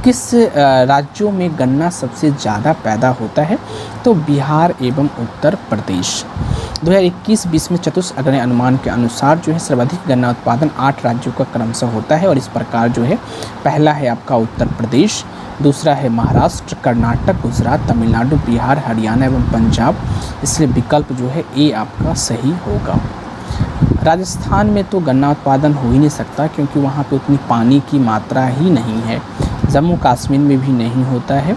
किस राज्यों में गन्ना सबसे ज़्यादा पैदा होता है, तो बिहार एवं उत्तर प्रदेश। 2021-20 में चतुष्अग्नि अनुमान के अनुसार जो है सर्वाधिक गन्ना उत्पादन 8 राज्यों का क्रमशः होता है और इस प्रकार जो है, पहला है आपका उत्तर प्रदेश, दूसरा है महाराष्ट्र, कर्नाटक, गुजरात, तमिलनाडु, बिहार, हरियाणा एवं पंजाब। इसलिए विकल्प जो है ए आपका सही होगा। राजस्थान में तो गन्ना उत्पादन हो ही नहीं सकता, क्योंकि वहाँ पे उतनी पानी की मात्रा ही नहीं है। जम्मू कश्मीर में भी नहीं होता है,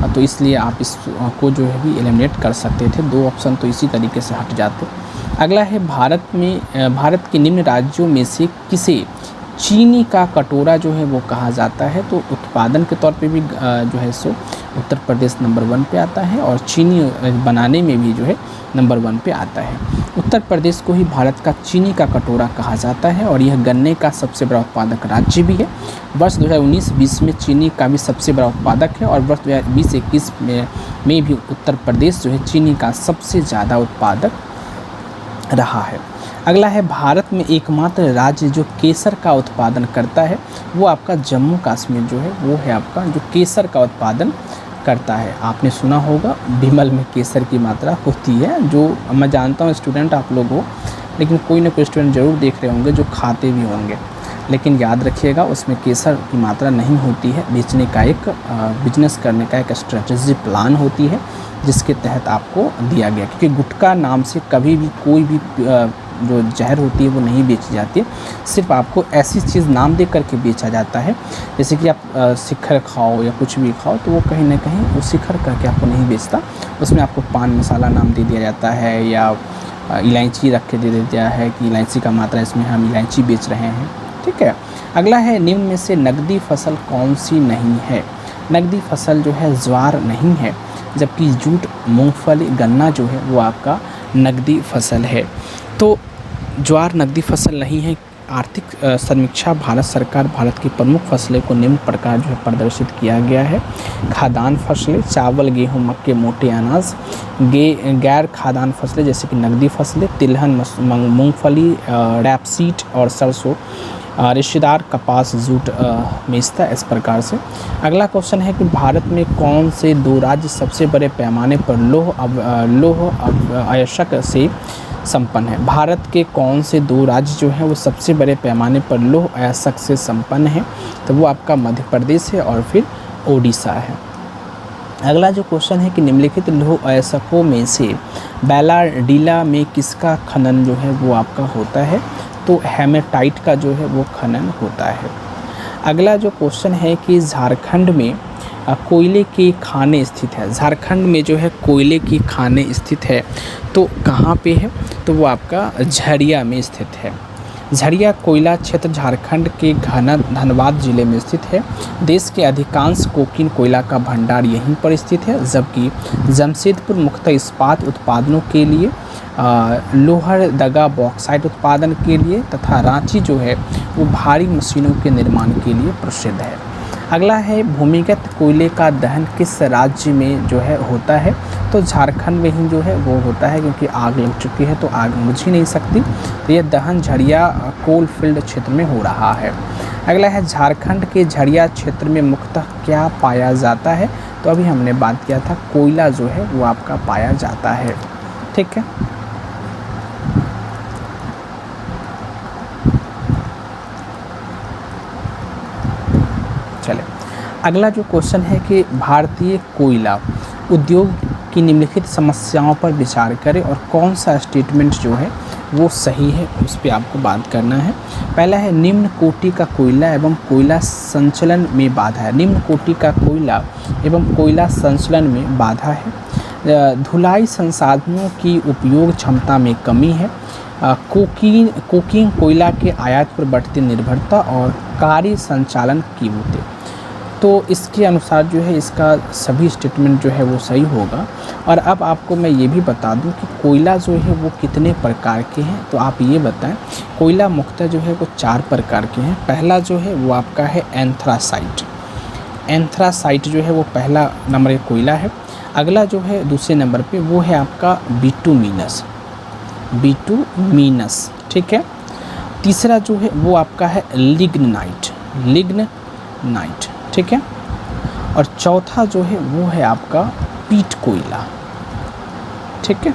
तो इसलिए आप इसको जो है भी एलिमिनेट कर सकते थे। 2 ऑप्शन तो इसी तरीके से हट जाते। अगला है भारत के निम्न राज्यों में से किसे चीनी का कटोरा जो है वो कहा जाता है, तो उत्पादन के तौर पे भी जो है सो उत्तर प्रदेश नंबर 1 पे आता है और चीनी बनाने में भी जो है नंबर 1 पे आता है। उत्तर प्रदेश को ही भारत का चीनी का कटोरा कहा जाता है और यह गन्ने का सबसे बड़ा उत्पादक राज्य भी है। वर्ष 2019-20 में चीनी का भी सबसे बड़ा उत्पादक है और वर्ष 2020-21 में भी उत्तर प्रदेश जो है चीनी का सबसे ज़्यादा उत्पादक रहा है। अगला है भारत में एकमात्र राज्य जो केसर का उत्पादन करता है, वो आपका जम्मू कश्मीर जो है वो है आपका जो केसर का उत्पादन करता है। आपने सुना होगा विमल में केसर की मात्रा होती है, जो मैं जानता हूँ स्टूडेंट आप लोग हो, लेकिन कोई ना कोई स्टूडेंट ज़रूर देख रहे होंगे जो खाते भी होंगे, लेकिन याद रखिएगा उसमें केसर की मात्रा नहीं होती है। बेचने का एक बिजनेस करने का एक स्ट्रेटजी प्लान होती है जिसके तहत आपको दिया गया, क्योंकि गुटखा नाम से कभी भी कोई भी जो जहर होती है वो नहीं बेची जाती है, सिर्फ आपको ऐसी चीज़ नाम दे करके बेचा जाता है। जैसे कि आप शिखर खाओ या कुछ भी खाओ, तो वो कहीं ना कहीं वो शिखर करके आपको नहीं बेचता, उसमें आपको पान मसाला नाम दे दिया जाता है या इलायची रख के दे दिया है कि इलायची का मात्रा इसमें हम इलायची बेच रहे हैं। ठीक है। अगला है निम्न में से नकदी फसल कौन सी नहीं है। नकदी फसल जो है ज्वार नहीं है, जबकि जूट, मूंगफली, गन्ना जो है वो आपका नकदी फसल है। तो ज्वार नकदी फसल नहीं है। आर्थिक समीक्षा भारत सरकार भारत की प्रमुख फसलें को निम्न प्रकार जो है प्रदर्शित किया गया है। खाद्यान्न फसलें चावल, गेहूं, मक्के, मोटे अनाज। गैर खाद्यान्न फसलें जैसे कि नकदी फसलें तिलहन, मूंगफली, रैपसीड और सरसों। रिश्तेदार कपास, जूट, मेस्ता, इस प्रकार से। अगला क्वेश्चन है कि भारत में कौन से 2 राज्य सबसे बड़े पैमाने पर लौह अयस्क से संपन्न है। भारत के कौन से 2 राज्य जो हैं वो सबसे बड़े पैमाने पर लौह अयस्क से संपन्न है, तो वो आपका मध्य प्रदेश है और फिर ओडिशा है। अगला जो क्वेश्चन है कि निम्नलिखित लौह अयस्कों में से बैलाडीला में किसका खनन जो है वो आपका होता है, तो हेमेटाइट का जो है वो खनन होता है। अगला जो क्वेश्चन है कि झारखंड में कोयले की खानें स्थित है। झारखंड में जो है कोयले की खानें स्थित है, तो कहाँ पे है, तो वो आपका झरिया में स्थित है। झरिया कोयला क्षेत्र झारखंड के धनबाद जिले में स्थित है। देश के अधिकांश कोकीन कोयला का भंडार यहीं पर स्थित है, जबकि जमशेदपुर मुख्यतः इस्पात उत्पादनों के लिए, लोहरदगा बॉक्साइट उत्पादन के लिए तथा रांची जो है वो भारी मशीनों के निर्माण के लिए प्रसिद्ध है। अगला है भूमिगत कोयले का दहन किस राज्य में जो है होता है, तो झारखंड में ही जो है वो होता है, क्योंकि आग लग चुकी है तो आग बुझ ही नहीं सकती, तो यह दहन झरिया कोल फील्ड क्षेत्र में हो रहा है। अगला है झारखंड के झरिया क्षेत्र में मुख्यतः क्या पाया जाता है, तो अभी हमने बात किया था कोयला जो है वो आपका पाया जाता है। ठीक है, चले अगला जो क्वेश्चन है कि भारतीय कोयला उद्योग की निम्नलिखित समस्याओं पर विचार करें और कौन सा स्टेटमेंट जो है वो सही है, उस पर आपको बात करना है। पहला है निम्न कोटि का कोयला एवं कोयला संचलन में बाधा है। निम्न कोटि का कोयला एवं कोयला संचलन में बाधा है। धुलाई संसाधनों की उपयोग क्षमता में कमी है। कोकिंग कोयला के आयात पर बढ़ती निर्भरता और कार्य संचालन कीमतें। तो इसके अनुसार जो है इसका सभी स्टेटमेंट जो है वो सही होगा। और अब आपको मैं ये भी बता दूं कि कोयला जो है वो कितने प्रकार के हैं, तो आप ये बताएं। कोयला मुख्यतः जो है वो 4 प्रकार के हैं। पहला जो है वो आपका है एंथ्रासाइट। एंथ्रासाइट जो है वो पहला नंबर एक कोयला है। अगला जो है दूसरे नंबर पे वो है आपका बिटुमिनस। ठीक है। तीसरा जो है वो आपका है लिग्नाइट। ठीक है। और चौथा जो है वो है आपका पीट कोयला। ठीक है।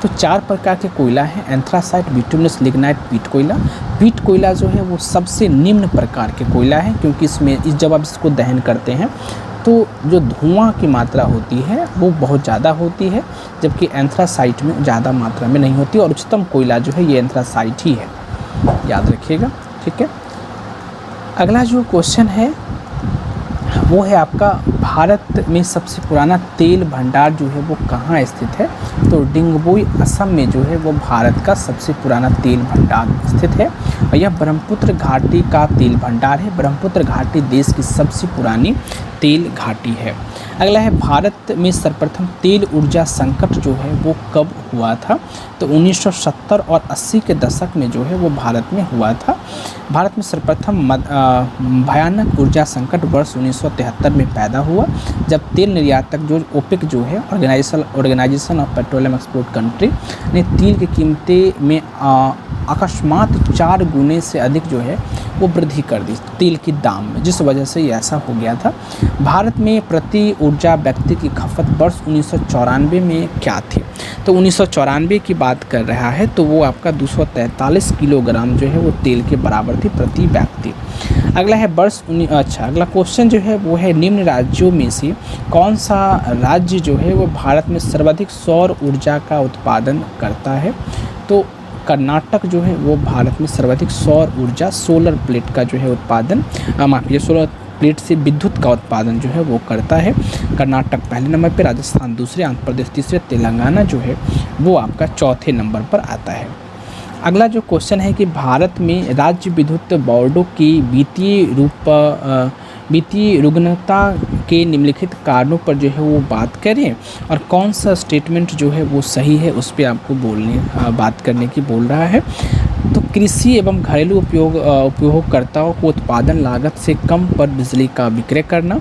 तो 4 प्रकार के कोयला हैं, एंथ्रासाइट, बिटुमिनस, लिग्नाइट, पीट कोयला। पीट कोयला जो है वो सबसे निम्न प्रकार के कोयला है, क्योंकि इसमें जब आप इसको दहन करते हैं तो जो धुआं की मात्रा होती है वो बहुत ज़्यादा होती है, जबकि एंथ्रासाइट में ज़्यादा मात्रा में नहीं होती। और उच्चतम कोयला जो है ये एंथ्रासाइट ही है, याद रखिएगा। ठीक है। अगला जो क्वेश्चन है वो है आपका भारत में सबसे पुराना तेल भंडार जो है वो कहाँ स्थित है, तो डिंगबोई असम में जो है वो भारत का सबसे पुराना तेल भंडार स्थित है और यह ब्रह्मपुत्र घाटी का तेल भंडार है। ब्रह्मपुत्र घाटी देश की सबसे पुरानी तेल घाटी है। अगला है भारत में सर्वप्रथम तेल ऊर्जा संकट जो है वो कब हुआ था, तो 1970 और 80 के दशक में जो है वो भारत में हुआ था। भारत में सर्वप्रथम भयानक ऊर्जा संकट वर्ष 1973 में पैदा हुआ, जब तेल निर्यातक जो ओपेक जो है organisation of petroleum export country ने तेल की कीमतें में अकस्मात 4 गुने से अधिक जो है वो वृद्धि कर दी तेल की दाम में, जिस वजह से ये ऐसा हो गया था। भारत में प्रति ऊर्जा व्यक्ति की खपत वर्ष 1994 में क्या थी, तो 1994 की बात कर रहा है तो वो आपका 243 किलोग्राम जो है वो तेल के बराबर थी प्रति व्यक्ति। अगला है अगला क्वेश्चन जो है वो है निम्न राज्यों में से कौन सा राज्य जो है वो भारत में सर्वाधिक सौर ऊर्जा का उत्पादन करता है, तो कर्नाटक जो है वो भारत में सर्वाधिक सौर ऊर्जा सोलर प्लेट का जो है उत्पादन सोलर प्लेट से विद्युत का उत्पादन जो है वो करता है। कर्नाटक पहले नंबर पर, राजस्थान दूसरे, आंध्र प्रदेश तीसरे, तेलंगाना जो है वो आपका चौथे नंबर पर आता है। अगला जो क्वेश्चन है कि भारत में राज्य विद्युत बोर्डों की वित्तीय रुग्णता के निम्नलिखित कारणों पर जो है वो बात करें और कौन सा स्टेटमेंट जो है वो सही है, उस पर आपको बात करने की बोल रहा है। तो कृषि एवं घरेलू उपयोगकर्ताओं को उत्पादन लागत से कम पर बिजली का विक्रय करना,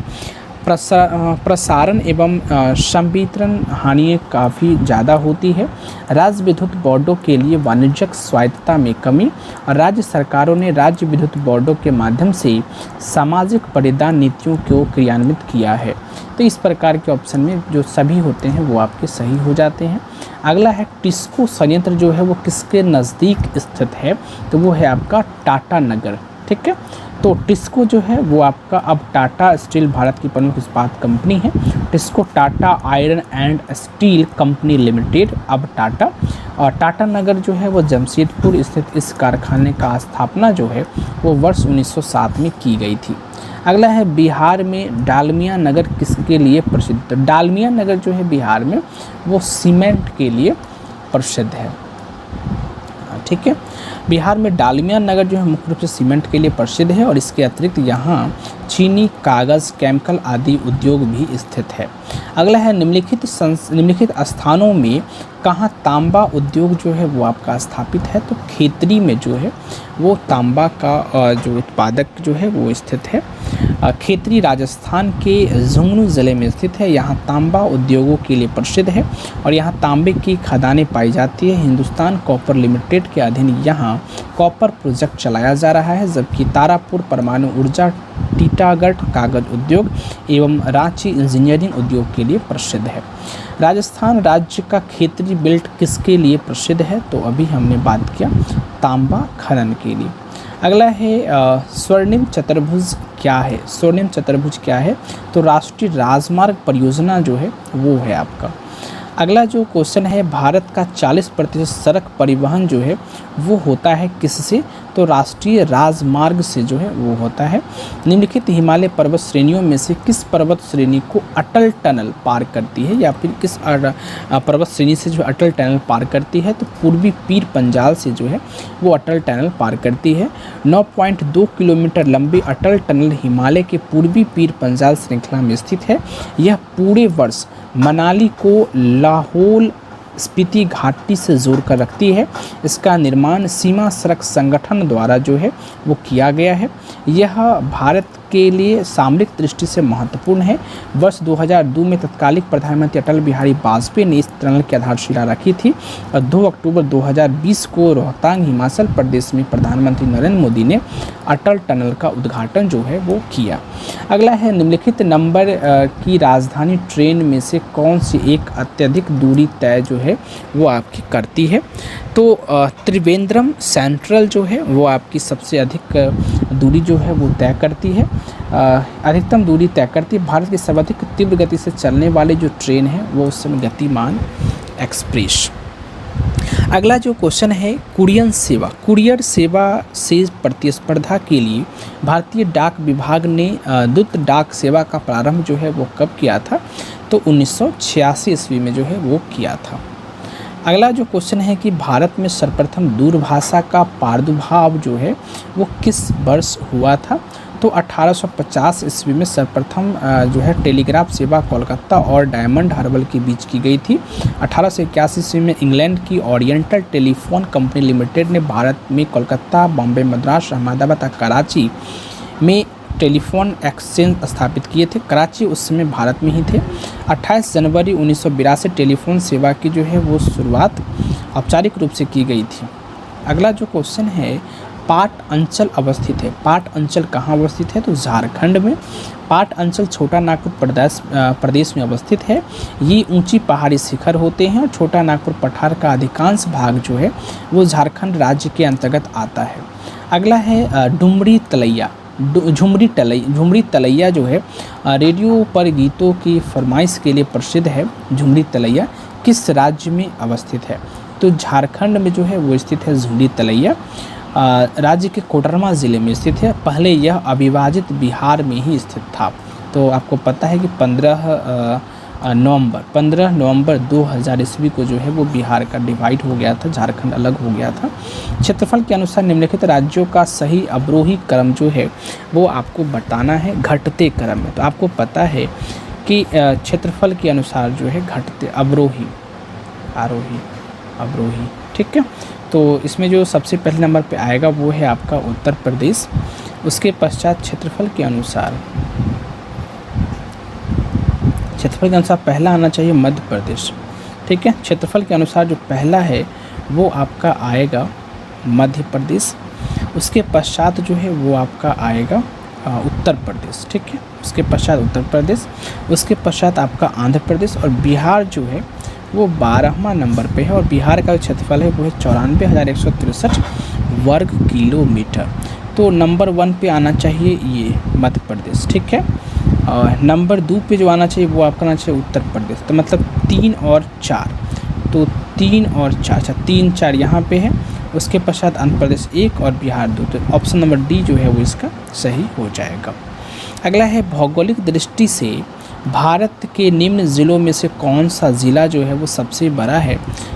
प्रसारण एवं संवितरण हानि काफ़ी ज़्यादा होती है, राज्य विद्युत बोर्डों के लिए वाणिज्यिक स्वायत्तता में कमी और राज्य सरकारों ने राज्य विद्युत बोर्डों के माध्यम से सामाजिक परिदान नीतियों को क्रियान्वित किया है। तो इस प्रकार के ऑप्शन में जो सभी होते हैं वो आपके सही हो जाते हैं। अगला है टिस्को संयंत्र जो है वो किसके नज़दीक स्थित है, तो वो है आपका टाटा नगर। ठीक है। तो टिस्को जो है वो आपका अब टाटा स्टील भारत की प्रमुख इस्पात कंपनी है। TISCO Tata iron and steel company limited अब टाटा, और टाटा नगर जो है वो जमशेदपुर स्थित इस कारखाने का स्थापना जो है वो वर्ष 1907 में की गई थी। अगला है बिहार में डालमिया नगर किसके लिए प्रसिद्ध, तो डालमिया नगर जो है बिहार में वो सीमेंट के लिए प्रसिद्ध है। ठीक है। बिहार में डालमिया नगर जो है मुख्य रूप से सीमेंट के लिए प्रसिद्ध है और इसके अतिरिक्त यहाँ चीनी, कागज़, केमिकल आदि उद्योग भी स्थित है। अगला है निम्नलिखित स्थानों में कहाँ तांबा उद्योग जो है वो आपका स्थापित है। तो खेतरी में जो है वो तांबा का जो उत्पादक जो है वो स्थित है। खेतरी राजस्थान के झुंझुनू ज़िले में स्थित है। यहाँ तांबा उद्योगों के लिए प्रसिद्ध है और यहाँ तांबे की खदानें पाई जाती है। हिंदुस्तान कॉपर लिमिटेड के अधीन यहाँ कॉपर प्रोजेक्ट चलाया जा रहा है, जबकि तारापुर परमाणु ऊर्जा, टीटागढ़ कागज उद्योग एवं रांची इंजीनियरिंग उद्योग के लिए प्रसिद्ध है। राजस्थान राज्य का खेतरी बेल्ट किसके लिए प्रसिद्ध है। तो अभी हमने बात किया तांबा खनन के लिए। अगला है स्वर्णिम चतुर्भुज क्या है। स्वर्णिम चतुर्भुज क्या है। तो राष्ट्रीय राजमार्ग परियोजना जो है वो है आपका। अगला जो क्वेश्चन है, भारत का 40% सड़क परिवहन जो है वो होता है किससे। तो राष्ट्रीय राजमार्ग से जो है वो होता है। निम्नलिखित हिमालय पर्वत श्रेणियों में से किस पर्वत श्रेणी को अटल टनल पार करती है, या फिर किस पर्वत श्रेणी से जो अटल टनल पार करती है। तो पूर्वी पीर पंजाल से जो है वो अटल टनल पार करती है। 9.2 किलोमीटर लंबी अटल टनल हिमालय के पूर्वी पीर पंजाल श्रृंखला में स्थित है। यह पूरे वर्ष मनाली को लाहौल स्पीति घाटी से जोड़कर रखती है। इसका निर्माण सीमा सड़क संगठन द्वारा जो है वो किया गया है। यह भारत के लिए सामरिक दृष्टि से महत्वपूर्ण है। वर्ष 2002 में तत्कालीन प्रधानमंत्री अटल बिहारी वाजपेयी ने इस टनल की आधारशिला रखी थी और 2 अक्टूबर 2020 को रोहतांग हिमाचल प्रदेश में प्रधानमंत्री नरेंद्र मोदी ने अटल टनल का उद्घाटन जो है वो किया। अगला है निम्नलिखित नंबर की राजधानी ट्रेन में से कौन सी एक अत्यधिक दूरी तय जो है वो आपकी करती है। तो त्रिवेंद्रम सेंट्रल जो है वो आपकी सबसे अधिक दूरी जो है वो तय करती है, अधिकतम दूरी तय करती है। भारत की सर्वाधिक तीव्र गति से चलने वाली जो ट्रेन है वो उस समय गतिमान एक्सप्रेस। अगला जो क्वेश्चन है, कुरियर सेवा से प्रतिस्पर्धा के लिए भारतीय डाक विभाग ने दूत डाक सेवा का प्रारंभ जो है वो कब किया था। तो 1986 ईस्वी में जो है वो किया था। अगला जो क्वेश्चन है कि भारत में सर्वप्रथम दूरभाषा का प्रादुर्भाव जो है वो किस वर्ष हुआ था। तो 1850 ईस्वी में सर्वप्रथम जो है टेलीग्राफ सेवा कोलकाता और डायमंड हार्बर के बीच की गई थी। 1881 ईस्वी में इंग्लैंड की ओरिएंटल टेलीफोन कंपनी लिमिटेड ने भारत में कोलकाता, बॉम्बे, मद्रास, अहमदाबाद और कराची में टेलीफोन एक्सचेंज स्थापित किए थे। कराची उस समय भारत में ही थे। 28 जनवरी 1982 टेलीफोन सेवा की जो है वो शुरुआत औपचारिक रूप से की गई थी। अगला जो क्वेश्चन है, पाट अंचल अवस्थित है। पाट अंचल कहाँ अवस्थित है। तो झारखंड में। पाट अंचल छोटा नागपुर प्रदेश में अवस्थित है। ये ऊंची पहाड़ी शिखर होते हैं और छोटा नागपुर पठार का अधिकांश भाग जो है वो झारखंड राज्य के अंतर्गत आता है। अगला है डुमरी तलैया। झुमरी तलैया जो है रेडियो पर गीतों की फरमाइश के लिए प्रसिद्ध है। झुमरी तलैया किस राज्य में अवस्थित है। तो झारखंड में जो है वो स्थित है झुमरी तलैया। राज्य के कोडरमा ज़िले में स्थित है। पहले यह अविभाजित बिहार में ही स्थित था। तो आपको पता है कि 15 नवंबर 2000 ईस्वी को जो है वो बिहार का डिवाइड हो गया था, झारखंड अलग हो गया था। क्षेत्रफल के अनुसार निम्नलिखित राज्यों का सही अवरोही क्रम जो है वो आपको बताना है घटते क्रम में। तो आपको पता है कि क्षेत्रफल के अनुसार जो है घटते आरोही अवरोही, ठीक है। तो इसमें जो सबसे पहले नंबर पे आएगा वो है आपका उत्तर प्रदेश। उसके पश्चात क्षेत्रफल के अनुसार पहला आना चाहिए मध्य प्रदेश, ठीक है। क्षेत्रफल के अनुसार जो पहला है वो आपका आएगा मध्य प्रदेश। उसके पश्चात जो है वो आपका आएगा उत्तर प्रदेश, ठीक है। उसके पश्चात उत्तर प्रदेश, उसके पश्चात आपका आंध्र प्रदेश और बिहार जो है वो 12वां नंबर पे है। और बिहार का जो क्षेत्रफल है वो है 94,163 वर्ग किलोमीटर। तो नंबर 1 पे आना चाहिए ये मध्य प्रदेश, ठीक है। और नंबर 2 पे जो आना चाहिए वो आपका आना चाहिए उत्तर प्रदेश। तो मतलब 3 और 4, तो 3 और 4, अच्छा 3 4 यहाँ पे है। उसके पश्चात आंध्र प्रदेश 1 और बिहार 2। तो ऑप्शन नंबर डी जो है वो इसका सही हो जाएगा। अगला है भौगोलिक दृष्टि से भारत के निम्न ज़िलों में से कौन सा ज़िला जो है वो सबसे बड़ा है?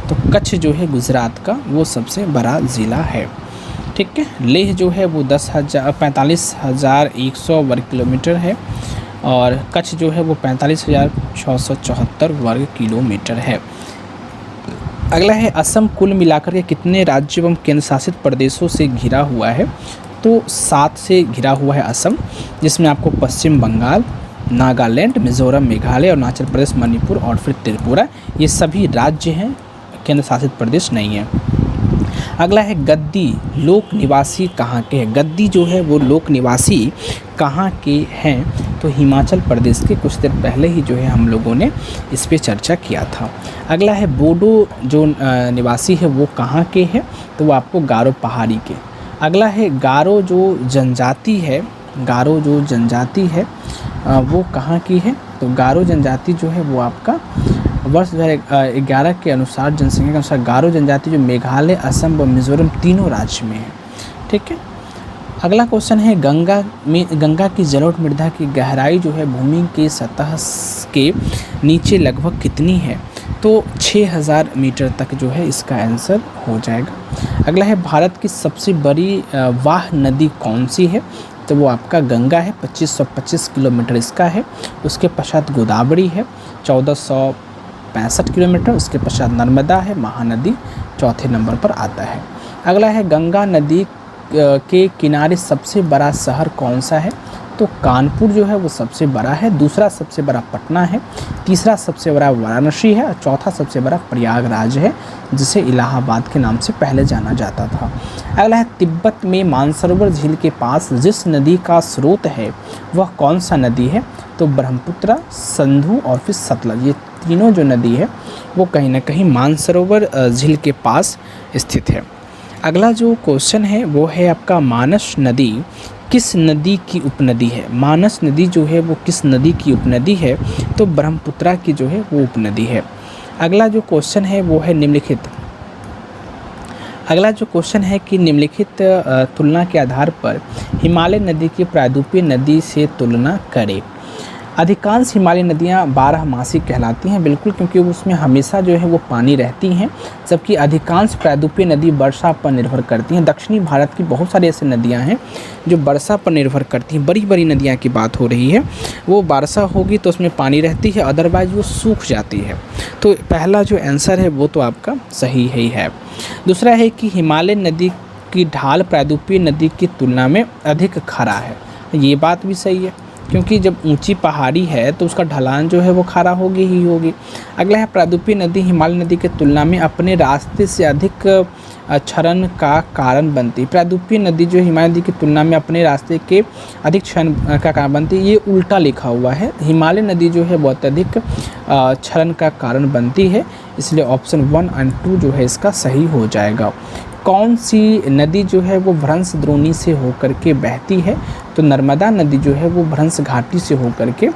तो कच्छ जो है गुजरात का वो सबसे बड़ा ज़िला है। ठीक है, लेह जो है वो 45,100 वर्ग किलोमीटर है और कच्छ जो है वो 45,674 वर्ग किलोमीटर है। अगला है असम कुल मिलाकर के कितने राज्य एवं केंद्र शासित प्रदेशों से घिरा हुआ है? तो 7 से घिरा हुआ है असम, जिसमें आपको पश्चिम बंगाल, नागालैंड, मिजोरम, मेघालय, अरुणाचल प्रदेश, मणिपुर और फिर त्रिपुरा, ये सभी राज्य हैं, केंद्र शासित प्रदेश नहीं है। अगला है गद्दी लोक निवासी कहाँ के हैं? गद्दी जो है वो लोक निवासी कहाँ के हैं? तो हिमाचल प्रदेश के। कुछ देर पहले ही जो है हम लोगों ने इस पे चर्चा किया था। अगला है बोडो जो निवासी है वो कहाँ के हैं? तो वो आपको गारो पहाड़ी के। अगला है गारो जो जनजाति है, गारो जो जनजाति है वो कहाँ की है? तो गारो जनजाति जो है वो आपका वर्ष 2011 के अनुसार, जनसंख्या के अनुसार गारो जनजाति जो मेघालय, असम व मिजोरम तीनों राज्य में है। ठीक है, अगला क्वेश्चन है गंगा की जलोढ़ मृदा की गहराई जो है भूमि की सतह के नीचे लगभग कितनी है? तो 6000 मीटर तक जो है इसका आंसर हो जाएगा। अगला है भारत की सबसे बड़ी वाह नदी कौन सी है? तो वो आपका गंगा है, 2525 किलोमीटर इसका है। उसके पश्चात गोदावरी है 1465 किलोमीटर। उसके पश्चात नर्मदा है, महानदी चौथे नंबर पर आता है। अगला है गंगा नदी के किनारे सबसे बड़ा शहर कौन सा है? तो कानपुर जो है वो सबसे बड़ा है। दूसरा सबसे बड़ा पटना है, तीसरा सबसे बड़ा वाराणसी है और चौथा सबसे बड़ा प्रयागराज है, जिसे इलाहाबाद के नाम से पहले जाना जाता था। अगला है तिब्बत में मानसरोवर झील के पास जिस नदी का स्रोत है वह कौन सा नदी है? तो ब्रह्मपुत्र, सिंधु और फिर सतलज, ये तीनों जो नदी है वो कहीं ना कहीं मानसरोवर झील के पास स्थित है। अगला जो क्वेश्चन है वो है आपका मानस नदी किस नदी की उपनदी है? मानस नदी जो है वो किस नदी की उपनदी है? तो ब्रह्मपुत्रा की जो है वो उपनदी है। अगला जो क्वेश्चन है वो है निम्नलिखित तुलना के आधार पर हिमालय नदी की प्रायद्वीपीय नदी से तुलना करें। अधिकांश हिमालय नदियाँ 12मासी कहलाती हैं, बिल्कुल, क्योंकि उसमें हमेशा जो है वो पानी रहती हैं, जबकि अधिकांश प्रायद्वीपीय नदी वर्षा पर निर्भर करती हैं। दक्षिणी भारत की बहुत सारी ऐसी नदियाँ हैं जो वर्षा पर निर्भर करती हैं। बड़ी बड़ी नदियाँ की बात हो रही है, वो वर्षा होगी तो उसमें पानी रहती है, अदरवाइज वो सूख जाती है। तो पहला जो आंसर है वो तो आपका सही ही है। दूसरा है कि हिमालय नदी की ढाल प्रायद्वीपीय नदी की तुलना में अधिक खड़ा है। ये बात भी सही है, क्योंकि जब ऊंची पहाड़ी है तो उसका ढलान जो है वो खड़ा होगी ही होगी। अगला है प्रायद्वीपीय नदी हिमालय नदी की तुलना में अपने रास्ते से अधिक क्षरण का कारण बनती है। प्रायद्वीपीय नदी जो हिमालय नदी की तुलना में अपने रास्ते के अधिक क्षरण का कारण बनती है, ये उल्टा लिखा हुआ है। हिमालय नदी जो है बहुत अधिक क्षरण का कारण बनती है, इसलिए ऑप्शन 1 और 2 जो है इसका सही हो जाएगा। कौन सी नदी जो है वो भ्रंश द्रोणी से होकर के बहती है? तो नर्मदा नदी जो है वो भ्रंश घाटी से होकर के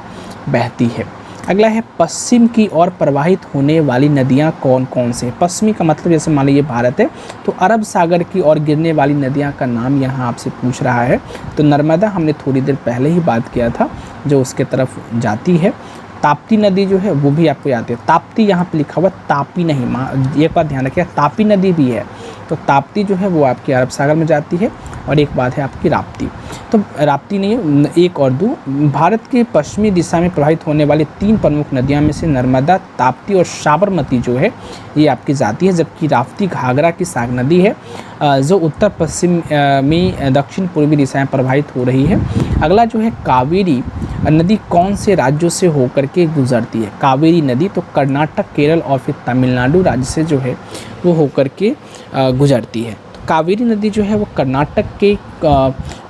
बहती है। अगला है पश्चिम की ओर प्रवाहित होने वाली नदियां कौन कौन से? पश्चिमी का मतलब जैसे मान लीजिए भारत है तो अरब सागर की ओर गिरने वाली नदियां का नाम यहाँ आपसे पूछ रहा है। तो नर्मदा हमने थोड़ी देर पहले ही बात किया था, जो उसके तरफ जाती है। ताप्ती नदी जो है वो भी आपको याद है, ताप्ती यहाँ पे लिखा हुआ, तापी नहीं, एक बात ध्यान रखिए, तापी नदी भी है। तो ताप्ती जो है वो आपकी अरब सागर में जाती है, और एक बात है आपकी राप्ती। तो राप्ती नहीं, 1 और 2। भारत के पश्चिमी दिशा में प्रवाहित होने वाली 3 प्रमुख नदियां में से नर्मदा, ताप्ती और साबरमती जो है ये आपकी जाती है, जबकि राप्ती घाघरा की साग नदी है जो उत्तर पश्चिम में दक्षिण पूर्वी दिशा में प्रवाहित हो रही है। अगला जो है कावेरी नदी कौन से राज्यों से होकर के गुजरती है? कावेरी नदी तो कर्नाटक, केरल और फिर तमिलनाडु राज्य से जो है वो होकर के गुजरती है। तो कावेरी नदी जो है वो कर्नाटक के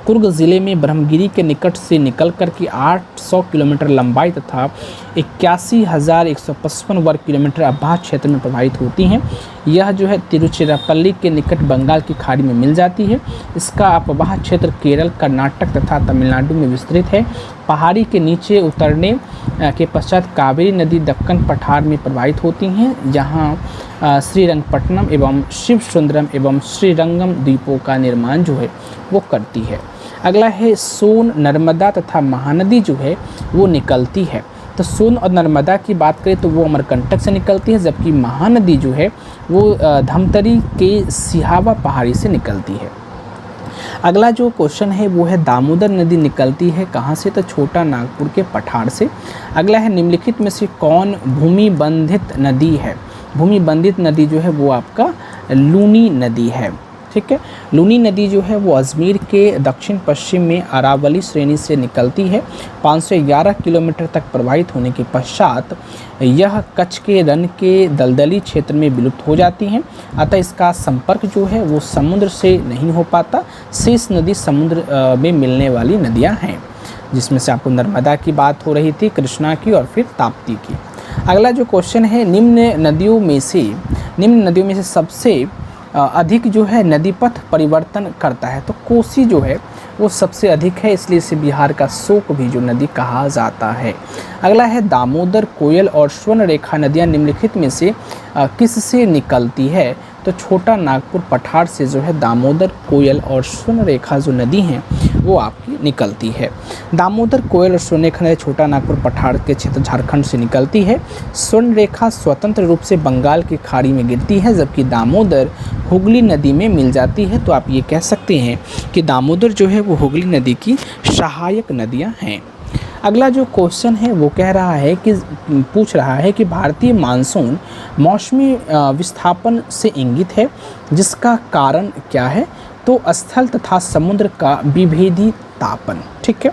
कुर्ग ज़िले में ब्रह्मगिरी के निकट से निकल कर के 800 किलोमीटर लंबाई तथा 81,155 वर्ग किलोमीटर अवबाह क्षेत्र में प्रवाहित होती हैं। यह जो है तिरुचिरापल्ली के निकट बंगाल की खाड़ी में मिल जाती है। इसका अवबाह क्षेत्र केरल, कर्नाटक तथा तमिलनाडु में विस्तृत है। पहाड़ी के नीचे उतरने के पश्चात कावेरी नदी दक्कन पठार में प्रवाहित होती हैं, जहाँ श्रीरंगपट्टनम एवं शिवसुंदरम एवं श्रीरंगम द्वीपों का निर्माण जो है वो करती है। अगला है सोन, नर्मदा तथा महानदी जो है वो निकलती है। तो सोन और नर्मदा की बात करें तो वो अमरकंटक से निकलती है, जबकि महानदी जो है वो धमतरी के सिहावा पहाड़ी से निकलती है। अगला जो क्वेश्चन है वो है दामोदर नदी निकलती है कहाँ से, तो छोटा नागपुर के पठार से। अगला है निम्नलिखित में से कौन भूमि बंधित नदी है। भूमि बंधित नदी जो है वो आपका लूनी नदी है, ठीक है। लूनी नदी जो है वो अजमेर के दक्षिण पश्चिम में अरावली श्रेणी से निकलती है। 511 किलोमीटर तक प्रवाहित होने के पश्चात यह कच्छ के रण के दलदली क्षेत्र में विलुप्त हो जाती हैं, अतः इसका संपर्क जो है वो समुद्र से नहीं हो पाता। शेष नदी समुद्र में मिलने वाली नदियां हैं, जिसमें से आपको नर्मदा की बात हो रही थी, कृष्णा की और फिर ताप्ती की। अगला जो क्वेश्चन है निम्न नदियों में से सबसे अधिक जो है नदी पथ परिवर्तन करता है, तो कोसी जो है वो सबसे अधिक है, इसलिए इसे बिहार का शोक भी जो नदी कहा जाता है। अगला है दामोदर, कोयल और स्वर्णरेखा नदियाँ निम्नलिखित में से किससे निकलती है, तो छोटा नागपुर पठार से जो है दामोदर, कोयल और स्वर्णरेखा जो नदी हैं वो आपकी निकलती है। दामोदर, कोयल और स्वर्णरेखा नदी छोटा नागपुर पठार के क्षेत्र झारखंड से निकलती है। स्वर्णरेखा स्वतंत्र रूप से बंगाल की खाड़ी में गिरती है, जबकि दामोदर हुगली नदी में मिल जाती है। तो आप ये कह सकते हैं कि दामोदर जो है वो हुगली नदी की सहायक नदियाँ हैं। अगला जो क्वेश्चन है वो पूछ रहा है कि भारतीय मानसून मौसमी विस्थापन से इंगित है, जिसका कारण क्या है, तो स्थल तथा समुद्र का विभेदी तापन, ठीक है।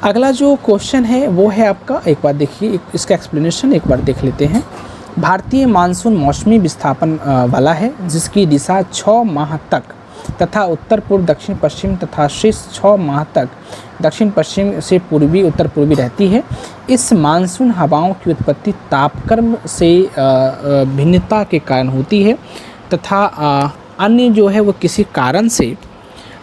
अगला जो क्वेश्चन है वो है आपका, एक बार देखिए इसका एक्सप्लेनेशन एक बार देख लेते हैं। भारतीय मानसून मौसमी विस्थापन वाला है, जिसकी दिशा 6 माह तक तथा उत्तर पूर्व, दक्षिण पश्चिम तथा शेष 6 माह तक दक्षिण पश्चिम से पूर्वी, उत्तर पूर्वी रहती है। इस मानसून हवाओं की उत्पत्ति तापक्रम से भिन्नता के कारण होती है तथा अन्य जो है वो किसी कारण से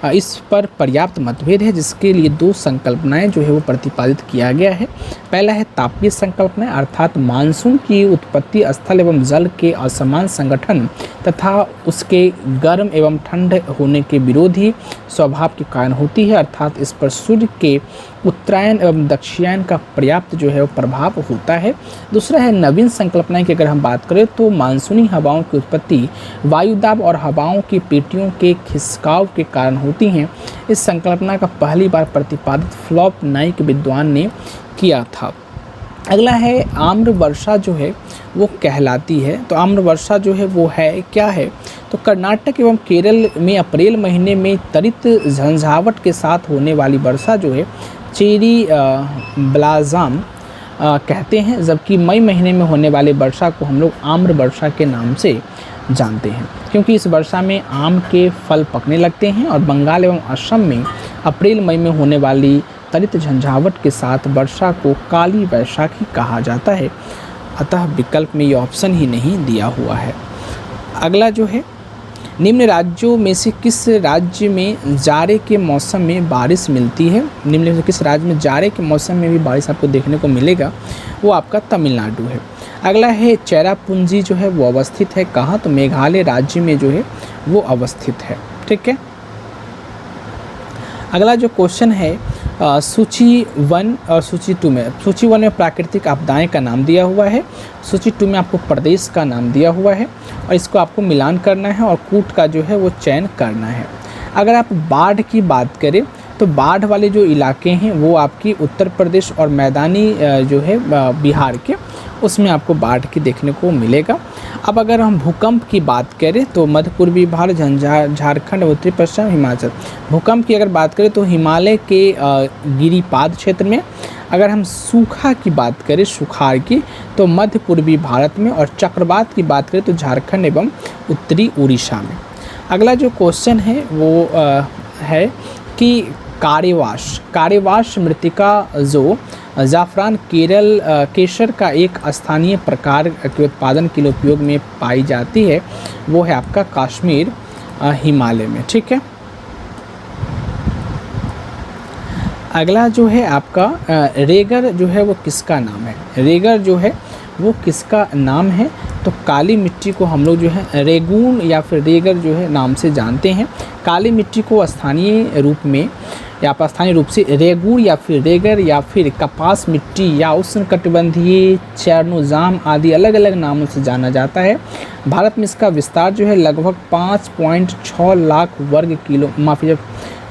इस पर पर्याप्त मतभेद है, जिसके लिए 2 संकल्पनाएं जो है वो प्रतिपादित किया गया है। पहला है तापीय संकल्पना, अर्थात मानसून की उत्पत्ति स्थल एवं जल के असमान संगठन तथा उसके गर्म एवं ठंड होने के विरोधी स्वभाव के कारण होती है, अर्थात इस पर सूर्य के उत्तरायण एवं दक्षिणायन का पर्याप्त जो है वो प्रभाव होता है। दूसरा है नवीन संकल्पना की अगर हम बात करें तो मानसूनी हवाओं की उत्पत्ति वायुदाब और हवाओं की पेटियों के खिसकाव के कारण होती हैं। इस संकल्पना का पहली बार प्रतिपादित फ्लॉप नाइक विद्वान ने किया था। अगला है आम्र वर्षा जो है वो कहलाती है, तो आम्र वर्षा जो है वो है क्या है, तो कर्नाटक एवं केरल में अप्रैल महीने में त्वरित झंझावट के साथ होने वाली वर्षा जो है चेरी ब्लाजाम कहते हैं, जबकि मई महीने में होने वाली वर्षा को हम लोग आम्र वर्षा के नाम से जानते हैं, क्योंकि इस वर्षा में आम के फल पकने लगते हैं। और बंगाल एवं असम में अप्रैल मई में होने वाली त्वरित झंझावट के साथ वर्षा को काली वैशाखी कहा जाता है, अतः विकल्प में ये ऑप्शन ही नहीं दिया हुआ है। अगला जो है निम्न राज्यों में से किस राज्य में जाड़े के मौसम में बारिश मिलती है, निम्न में से किस राज्य में जाड़े के मौसम में भी बारिश आपको देखने को मिलेगा, वो आपका तमिलनाडु है। अगला है चेरापूंजी जो है वो अवस्थित है कहाँ, तो मेघालय राज्य में जो है वो अवस्थित है, ठीक है। अगला जो क्वेश्चन है सूची 1 और सूची 2 में, सूची 1 में प्राकृतिक आपदाएं का नाम दिया हुआ है, सूची 2 में आपको प्रदेश का नाम दिया हुआ है और इसको आपको मिलान करना है और कूट का जो है वो चयन करना है। अगर आप बाढ़ की बात करें तो बाढ़ वाले जो इलाके हैं वो आपकी उत्तर प्रदेश और मैदानी जो है बिहार के, उसमें आपको बाढ़ की देखने को मिलेगा। अब अगर हम भूकंप की बात करें तो मध्य पूर्वी भारत, झारखंड, उत्तरी पश्चिम, हिमाचल। भूकंप की अगर बात करें तो हिमालय के गिरिपाद क्षेत्र में। अगर हम सूखा की बात करें, सुखाड़ की, तो मध्य पूर्वी भारत में। और चक्रवात की बात करें तो झारखंड एवं उत्तरी उड़ीसा में। अगला जो क्वेश्चन है वो है कि कार्यवाश मृत्तिका जो ज़ाफ़रान केसर का एक स्थानीय प्रकार के उत्पादन के लिए उपयोग में पाई जाती है, वो है आपका कश्मीर हिमालय में, ठीक है। अगला जो है आपका रेगर जो है वो किसका नाम है, रेगर जो है वो किसका नाम है, तो काली मिट्टी को हम लोग जो है रेगून या फिर रेगर जो है नाम से जानते हैं। काली मिट्टी को स्थानीय रूप में या आप स्थानीय रूप से रेगूर या फिर रेगर या फिर कपास मिट्टी या उष्णकटिबंधीय चरणोजाम आदि अलग अलग नामों से जाना जाता है। भारत में इसका विस्तार जो है लगभग 5.6 लाख वर्ग किलो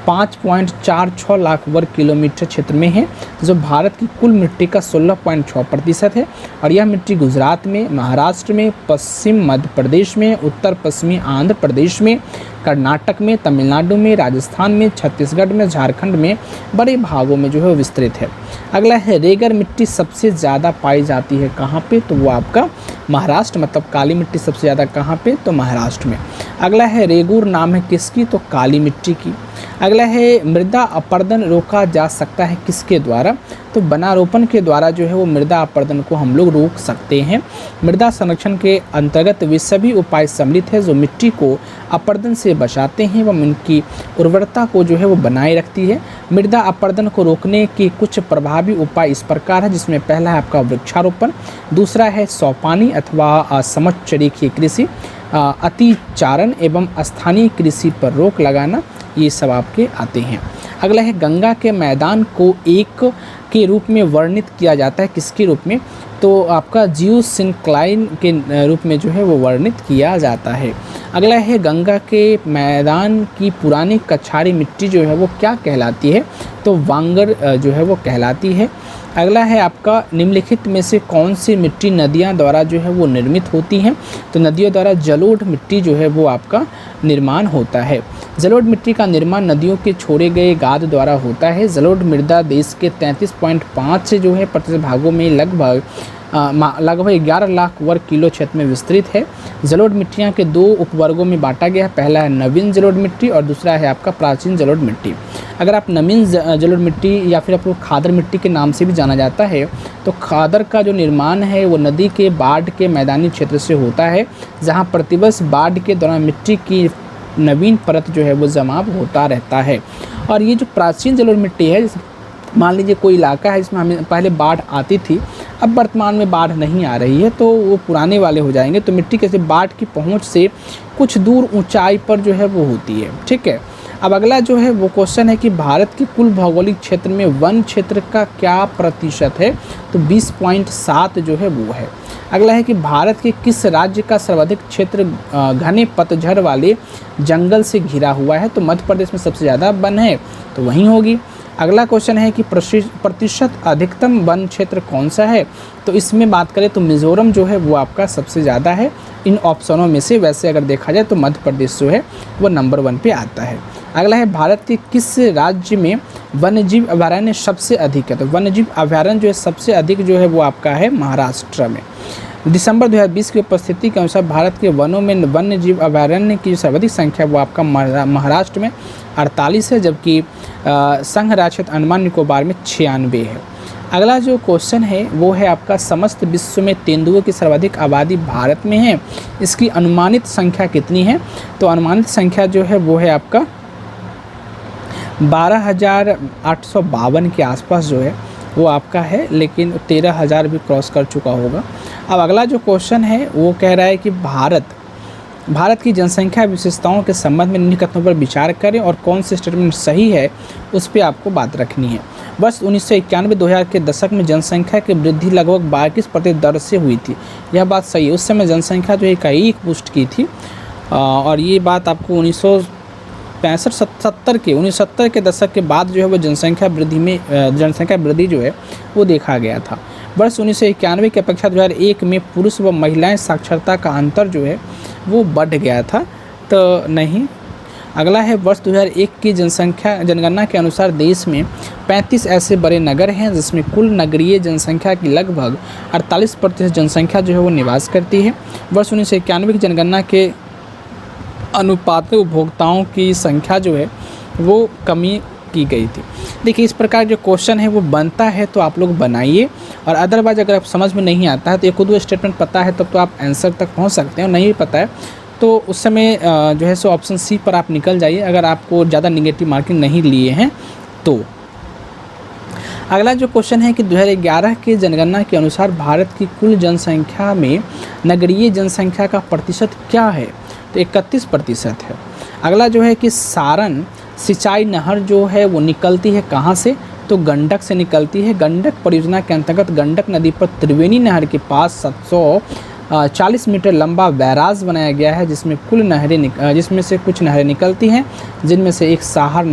5.46 लाख वर्ग किलोमीटर क्षेत्र में है, जो भारत की कुल मिट्टी का 16.6% है। और यह मिट्टी गुजरात में, महाराष्ट्र में, पश्चिम मध्य प्रदेश में, उत्तर पश्चिमी आंध्र प्रदेश में, कर्नाटक में, तमिलनाडु में, राजस्थान में, छत्तीसगढ़ में, झारखंड में बड़े भागों में जो है विस्तृत है। अगला है रेगर मिट्टी सबसे ज़्यादा पाई जाती है कहाँ पे? तो वो आपका महाराष्ट्र, मतलब काली मिट्टी सबसे ज़्यादा कहाँ पे? तो महाराष्ट्र में। अगला है रेगूर नाम है किसकी? तो काली मिट्टी की। अगला है मृदा अपरदन रोका जा सकता है किसके द्वारा? तो वनारोपण के द्वारा जो है वो मृदा अपरदन को हम लोग रोक सकते हैं। मृदा संरक्षण के अंतर्गत वे सभी उपाय सम्मिलित है जो मिट्टी को अपरदन से बचाते हैं एवं इनकी उर्वरता को जो है वो बनाए रखती है। मृदा अपरदन को रोकने के कुछ प्रभावी उपाय इस प्रकार है, जिसमें पहला है आपका वृक्षारोपण, दूसरा है सौपानी अथवा समचरीखीय कृषि, अतिचारण एवं स्थानीय कृषि पर रोक लगाना, ये सब आपके आते हैं। अगला है गंगा के मैदान को एक के रूप में वर्णित किया जाता है किसके रूप में? तो आपका जियोसिंक्लाइन के रूप में जो है वो वर्णित किया जाता है। अगला है गंगा के मैदान की पुरानी कछारी मिट्टी जो है वो क्या कहलाती है? तो वांगर जो है वो कहलाती है। अगला है आपका निम्नलिखित में से कौन सी मिट्टी नदियाँ द्वारा जो है वो निर्मित होती हैं? तो नदियों द्वारा जलोढ़ मिट्टी जो है वो आपका निर्माण होता है। जलोढ़ मिट्टी का निर्माण नदियों के छोड़े गए गाद द्वारा होता है। जलोढ़ मृदा देश के 33.5 से जो है प्रतिशत भागों में लगभग 11 लाख वर्ग किलो क्षेत्र में विस्तृत है। जलोढ़ मिट्टियाँ के दो उपवर्गों में बांटा गया है, पहला है नवीन जलोढ़ मिट्टी और दूसरा है आपका प्राचीन जलोढ़ मिट्टी। अगर आप नवीन जलोढ़ मिट्टी या फिर आपको खादर मिट्टी के नाम से भी जाना जाता है, तो खादर का जो निर्माण है वो नदी के बाढ़ के मैदानी क्षेत्र से होता है, जहाँ प्रतिवर्ष बाढ़ के दौरान मिट्टी की नवीन परत जो है वो जमाव होता रहता है। और ये जो प्राचीन जलोढ़ मिट्टी है, मान लीजिए कोई इलाका है जिसमें हमें पहले बाढ़ आती थी, अब वर्तमान में बाढ़ नहीं आ रही है, तो वो पुराने वाले हो जाएंगे। तो मिट्टी कैसे बाढ़ की पहुंच से कुछ दूर ऊंचाई पर जो है वो होती है, ठीक है। अब अगला जो है वो क्वेश्चन है कि भारत के कुल भौगोलिक क्षेत्र में वन क्षेत्र का क्या प्रतिशत है? तो 20.7 जो है वो है। अगला है कि भारत के किस राज्य का सर्वाधिक क्षेत्र घने पतझड़ वाले जंगल से घिरा हुआ है? तो मध्य प्रदेश में सबसे ज़्यादा वन है, तो वहीं होगी। अगला क्वेश्चन है कि प्रतिशत अधिकतम वन क्षेत्र कौन सा है? तो इसमें बात करें तो मिज़ोरम जो है वो आपका सबसे ज़्यादा है इन ऑप्शनों में से। वैसे अगर देखा जाए तो मध्य प्रदेश जो है वो नंबर 1 पे आता है। अगला है भारत के किस राज्य में वन्यजीव अभयारण्य सबसे अधिक है? तो वन्यजीव अभयारण्य जो है सबसे अधिक जो है वो आपका है महाराष्ट्र में। दिसंबर 2020 की उपस्थिति के अनुसार भारत के वनों में वन्यजीव अभयारण्य की सर्वाधिक संख्या वो आपका महाराष्ट्र में 48 है, जबकि संघ राज्य क्षेत्र अंडमान निकोबार में 96 है। अगला जो क्वेश्चन है वो है आपका समस्त विश्व में तेंदुओं की सर्वाधिक आबादी भारत में है, इसकी अनुमानित संख्या कितनी है? तो अनुमानित संख्या जो है वो है आपका 12,852 के आसपास जो है वो आपका है, लेकिन 13,000 भी क्रॉस कर चुका होगा। अब अगला जो क्वेश्चन है वो कह रहा है कि भारत की जनसंख्या विशेषताओं के संबंध में निम्न कथनों पर विचार करें और कौन से स्टेटमेंट सही है उस पर आपको बात रखनी है। वर्ष 1991-2000 के दशक में जनसंख्या की वृद्धि लगभग 22% दर से हुई थी, यह बात सही है। उस समय जनसंख्या जो है एकाएक पुष्ट की थी, और ये बात आपको 1970 के दशक के बाद जो है वो जनसंख्या वृद्धि जो है वो देखा गया था। वर्ष 1991 की अपेक्षा 2001 में पुरुष व महिलाएं साक्षरता का अंतर जो है वो बढ़ गया था, तो नहीं। अगला है वर्ष 2001 की जनगणना के अनुसार देश में 35 ऐसे बड़े नगर हैं जिसमें कुल नगरीय जनसंख्या की लगभग 48% जनसंख्या जो है वो निवास करती है। वर्ष 1991 की जनगणना के अनुपात में उपभोक्ताओं की संख्या जो है वो कमी की गई थी। देखिए इस प्रकार जो क्वेश्चन है वो बनता है तो आप लोग बनाइए, और अदरवाइज अगर आप समझ में नहीं आता है तो एक दो स्टेटमेंट पता है तब तो आप आंसर तक पहुंच सकते हैं, और नहीं पता है तो उस समय जो है सो ऑप्शन सी पर आप निकल जाइए, अगर आपको ज़्यादा निगेटिव मार्किंग नहीं लिए हैं तो। अगला जो क्वेश्चन है कि 2011 के जनगणना के अनुसार भारत की कुल जनसंख्या में नगरीय जनसंख्या का प्रतिशत क्या है? तो 31% है। अगला जो है कि सारण सिंचाई नहर जो है वो निकलती है कहाँ से, तो गंडक से निकलती है। गंडक परियोजना के अंतर्गत गंडक नदी पर त्रिवेणी नहर के पास 740 मीटर लंबा बैराज बनाया गया है, जिसमें से कुछ नहरें निकलती हैं, जिनमें से एक सारण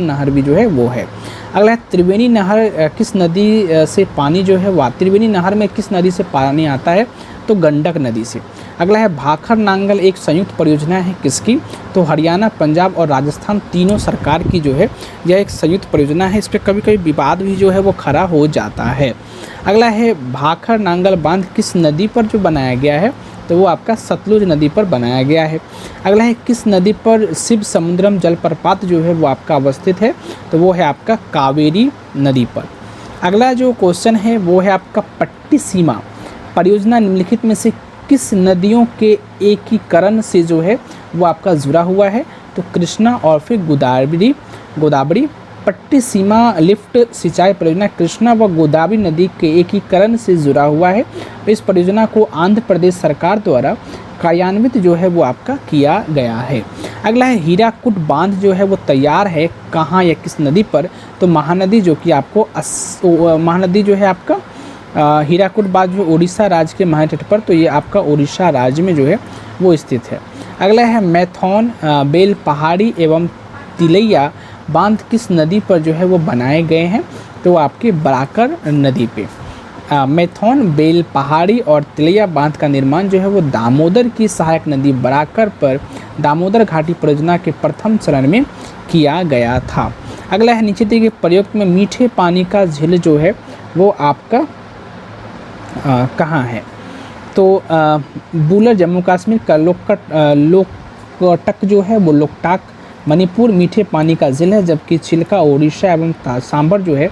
नहर भी जो है वो है। अगला है त्रिवेणी नहर किस नदी से पानी जो है वो, त्रिवेणी नहर में किस नदी से पानी आता है, तो गंडक नदी से। अगला है भाखड़ नांगल एक संयुक्त परियोजना है किसकी, तो हरियाणा, पंजाब और राजस्थान तीनों सरकार की जो है यह एक संयुक्त परियोजना है। इस पर कभी कभी विवाद भी जो है वो खड़ा हो जाता है। अगला है भाखड़ नांगल बांध किस नदी पर जो बनाया गया है, तो वो आपका सतलुज नदी पर बनाया गया है। अगला है किस नदी पर शिव समुद्रम जलप्रपात जो है वो आपका अवस्थित है, तो वो है आपका कावेरी नदी पर। अगला जो क्वेश्चन है वो है आपका पट्टिसीमा परियोजना निम्नलिखित में से किस नदियों के एकीकरण से जो है वो आपका जुड़ा हुआ है, तो कृष्णा और फिर गोदावरी। पट्टिसीमा लिफ्ट सिंचाई परियोजना कृष्णा व गोदावरी नदी के एकीकरण से जुड़ा हुआ है। इस परियोजना को आंध्र प्रदेश सरकार द्वारा कार्यान्वित जो है वो आपका किया गया है। अगला है हीराकुड बांध जो है वो तैयार है कहाँ या किस नदी पर, तो महानदी जो कि आपको महानदी जो है आपका हीराकुड बांध जो उड़ीसा राज्य के महा तट पर, तो ये आपका उड़ीसा राज्य में जो है वो स्थित है। अगला है मैथौन बेल पहाड़ी एवं तिलैया बांध किस नदी पर जो है वो बनाए गए हैं, तो आपके बराकर नदी पे। मैथौन बेल पहाड़ी और तिलैया बांध का निर्माण जो है वो दामोदर की सहायक नदी बराकर पर दामोदर घाटी परियोजना के प्रथम चरण में किया गया था। अगला है नीचे दिए गए प्रयोग में मीठे पानी का झील जो है वो आपका कहाँ है, तो बुलर जम्मू कश्मीर का, लोकटक जो है वो लोकटाक मणिपुर मीठे पानी का झील है, जबकि चिल्का उड़ीसा एवं सांबर जो है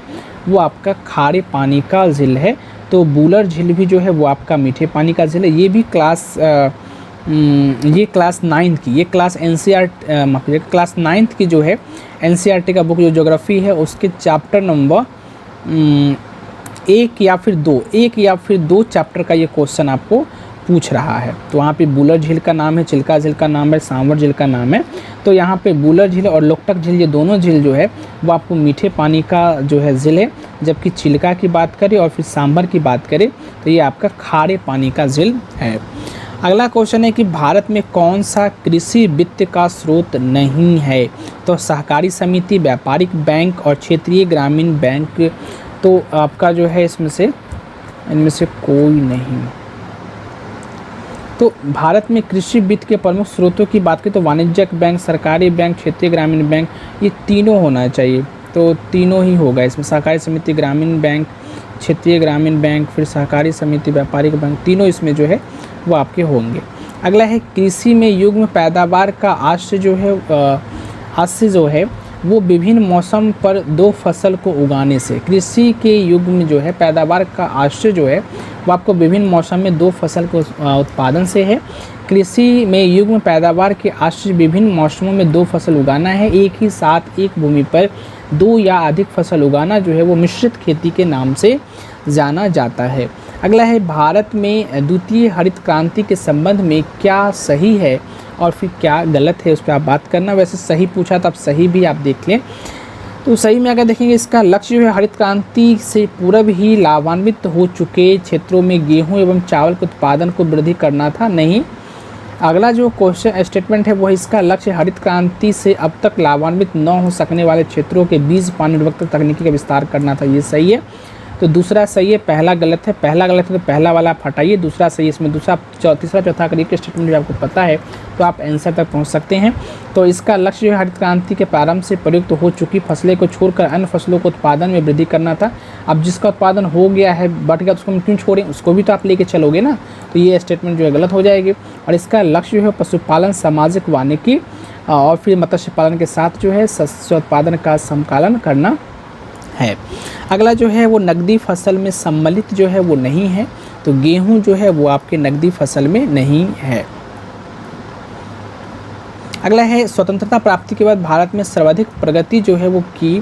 वो आपका खारे पानी का झील है। तो बुलर झील भी जो है वो आपका मीठे पानी का झील है। ये भी क्लास 9 की, ये क्लास क्लास 9 की जो है NCERT का बुक जो ज्योग्राफी है उसके चैप्टर नंबर 1 या फिर 2 चैप्टर का ये क्वेश्चन आपको पूछ रहा है। तो वहाँ पे बुलर झील का नाम है, चिल्का झील का नाम है, सांवर झील का नाम है। तो यहाँ पे बुलर झील और लोकटक झील ये दोनों झील जो है वो आपको मीठे पानी का जो है झील है, जबकि चिल्का की बात करें और फिर सांबर की बात करें तो ये आपका खारे पानी का झील है। अगला क्वेश्चन है कि भारत में कौन सा कृषि वित्त का स्रोत नहीं है, तो सहकारी समिति, व्यापारिक बैंक और क्षेत्रीय ग्रामीण बैंक। तो आपका जो है इनमें से कोई नहीं। तो भारत में कृषि वित्त के प्रमुख स्रोतों की बात करें तो वाणिज्यिक बैंक, सरकारी बैंक, क्षेत्रीय ग्रामीण बैंक, ये तीनों होना चाहिए। तो तीनों ही होगा इसमें, सहकारी समिति, ग्रामीण बैंक, क्षेत्रीय ग्रामीण बैंक, फिर सहकारी समिति, व्यापारिक बैंक, तीनों इसमें जो है वो आपके होंगे। अगला है कृषि में युग्म पैदावार का आश्रय जो है वो विभिन्न मौसम पर 2 फसल को उगाने से। कृषि के युग में जो है पैदावार का आश्रय जो है वो आपको विभिन्न मौसम में 2 फसल के उत्पादन से है। कृषि में युग्म पैदावार के आश्रय विभिन्न मौसमों में 2 फसल उगाना है। एक ही साथ एक भूमि पर 2 या अधिक फसल उगाना जो है वो मिश्रित खेती के नाम से जाना जाता है। अगला है भारत में द्वितीय हरित क्रांति के संबंध में क्या सही है और फिर क्या गलत है, उस पर आप बात करना। वैसे सही पूछा तो आप सही भी आप देख लें। तो सही में अगर देखेंगे इसका लक्ष्य जो है हरित क्रांति से पूर्व ही लाभान्वित हो चुके क्षेत्रों में गेहूं एवं चावल के उत्पादन को वृद्धि करना था, नहीं। अगला जो क्वेश्चन स्टेटमेंट है वो इसका लक्ष्य हरित क्रांति से अब तक लाभान्वित न हो सकने वाले क्षेत्रों के बीज पानी उर्वरकता तकनीकी का विस्तार करना था, ये सही है। तो दूसरा सही है, पहला गलत है। पहला गलत है तो पहला वाला आप हटाइए, दूसरा सही है। इसमें तीसरा चौथा करिए कि स्टेटमेंट जो आपको पता है तो आप आंसर तक पहुंच सकते हैं। तो इसका लक्ष्य जो है हरित क्रांति के प्रारंभ से प्रयुक्त हो चुकी फसलें को छोड़कर अन्य फसलों को उत्पादन में वृद्धि करना था। अब जिसका उत्पादन हो गया है, बढ़ गया, तो उसको हम क्यों छोड़ें, उसको भी तो आप लेके चलोगे ना। तो ये स्टेटमेंट जो है गलत हो जाएगी। और इसका लक्ष्य जो है पशुपालन, सामाजिक वानिकी और फिर मत्स्य पालन के साथ जो है शस्य उत्पादन का समकालन करना है। अगला जो है वो नकदी फसल में सम्मिलित जो है वो नहीं है, तो गेहूं जो है वो आपके नकदी फसल में नहीं है। अगला है स्वतंत्रता प्राप्ति के बाद भारत में सर्वाधिक प्रगति जो है वो की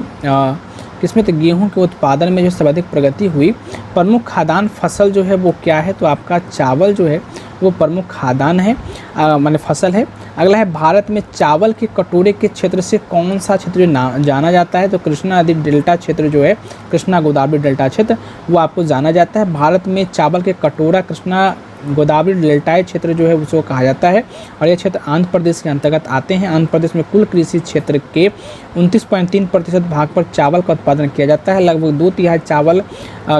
किसमें, तो गेहूं के उत्पादन में जो सर्वाधिक प्रगति हुई। प्रमुख खाद्यान्न फसल जो है वो क्या है, तो आपका चावल जो है वो प्रमुख खाद्यान्न है, माने फसल है। अगला है भारत में चावल के कटोरे के क्षेत्र से कौन सा क्षेत्र जाना जाता है? तो कृष्णा नदी डेल्टा क्षेत्र जो है, कृष्णा गोदावरी डेल्टा क्षेत्र, वो आपको जाना जाता है। भारत में चावल के कटोरा कृष्णा गोदावरी डेल्टाई क्षेत्र जो है उसको कहा जाता है और ये क्षेत्र आंध्र प्रदेश के अंतर्गत आते हैं। आंध्र प्रदेश में कुल कृषि क्षेत्र के 29.3% भाग पर चावल का उत्पादन किया जाता है। लगभग 2/3 चावल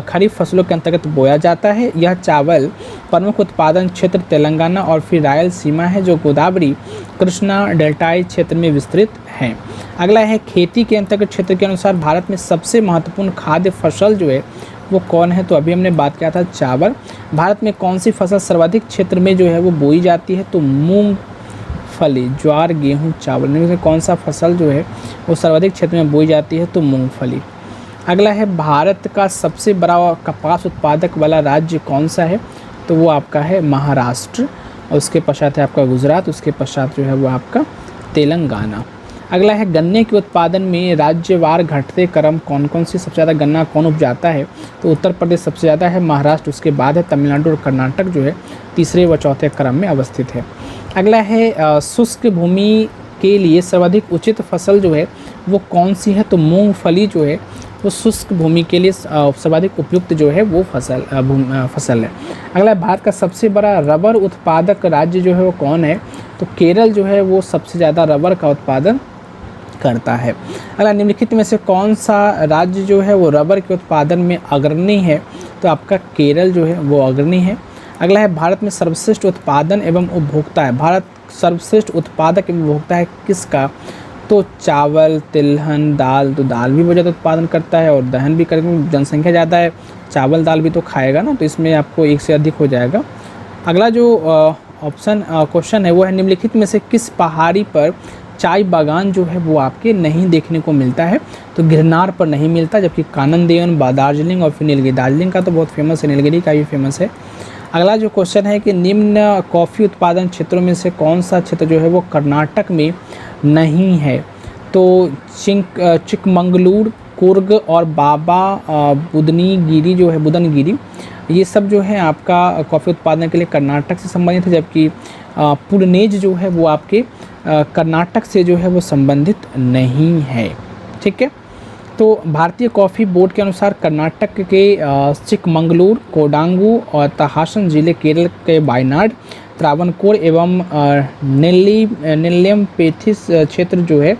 खरीफ फसलों के अंतर्गत बोया जाता है। यह चावल प्रमुख उत्पादन क्षेत्र तेलंगाना और फिर रायलसीमा है जो गोदावरी कृष्णा डेल्टाई क्षेत्र में विस्तृत हैं। अगला है खेती के अंतर्गत क्षेत्र के अनुसार भारत में सबसे महत्वपूर्ण खाद्य फसल जो है वो कौन है? तो अभी हमने बात किया था चावल। भारत में कौन सी फसल सर्वाधिक क्षेत्र में जो है वो बोई जाती है? तो मूंगफली, ज्वार, गेहूं, चावल, इनमें से कौन सा फसल जो है वो सर्वाधिक क्षेत्र में बोई जाती है? तो मूंगफली। अगला है भारत का सबसे बड़ा कपास उत्पादक वाला राज्य कौन सा है? तो वो आपका है महाराष्ट्र और उसके पश्चात है आपका गुजरात, उसके पश्चात जो है वो आपका तेलंगाना। अगला है गन्ने के उत्पादन में राज्यवार घटते क्रम कौन कौन सी, सबसे ज़्यादा गन्ना कौन उपजाता है? तो उत्तर प्रदेश सबसे ज़्यादा है, महाराष्ट्र उसके बाद है, तमिलनाडु और कर्नाटक जो है तीसरे व चौथे क्रम में अवस्थित है। अगला है शुष्क भूमि के लिए सर्वाधिक उचित फसल जो है वो कौन सी है? तो मूंगफली जो है वो शुष्क भूमि के लिए सर्वाधिक उपयुक्त जो है वो फसल है। अगला भारत का सबसे बड़ा रबर उत्पादक राज्य जो है वो कौन है? तो केरल जो है वो सबसे ज़्यादा रबर का उत्पादन करता है। अगला निम्नलिखित में से कौन सा राज्य जो है वो रबर के उत्पादन में अग्रणी है? तो आपका केरल जो है वो अग्रणी है। अगला है भारत में सर्वश्रेष्ठ उत्पादन एवं उपभोक्ता है। भारत सर्वश्रेष्ठ उत्पादक एवं उपभोक्ता है किसका? तो चावल, तिलहन, दाल, तो दाल भी बहुत ज़्यादा उत्पादन करता है और दहन भी करके, जनसंख्या ज़्यादा है, चावल दाल भी तो खाएगा ना, तो इसमें आपको एक से अधिक हो जाएगा। अगला जो क्वेश्चन है वो है निम्नलिखित में से किस पहाड़ी पर चाय बागान जो है वो आपके नहीं देखने को मिलता है? तो गिरनार पर नहीं मिलता, जबकि कानन देवन, दार्जिलिंग और फिर नीलगिरी, दार्जिलिंग का तो बहुत फेमस है, नीलगिरी का भी फेमस है। अगला जो क्वेश्चन है कि निम्न कॉफ़ी उत्पादन क्षेत्रों में से कौन सा क्षेत्र जो है वो कर्नाटक में नहीं है? तो चिकमंगलूर, कुर्ग और बाबा बुदनगिरी जो है, बुदनगिरी, ये सब जो है आपका कॉफ़ी उत्पादन के लिए कर्नाटक से संबंधित है, जबकि पुरनेज जो है वो आपके कर्नाटक से जो है वो संबंधित नहीं है। ठीक है, तो भारतीय कॉफ़ी बोर्ड के अनुसार कर्नाटक के चिकमंगलूर, कोडांगू और तहासन जिले, केरल के वायनाड, त्रावणकोर एवं नेल्लियमपेथिस क्षेत्र जो है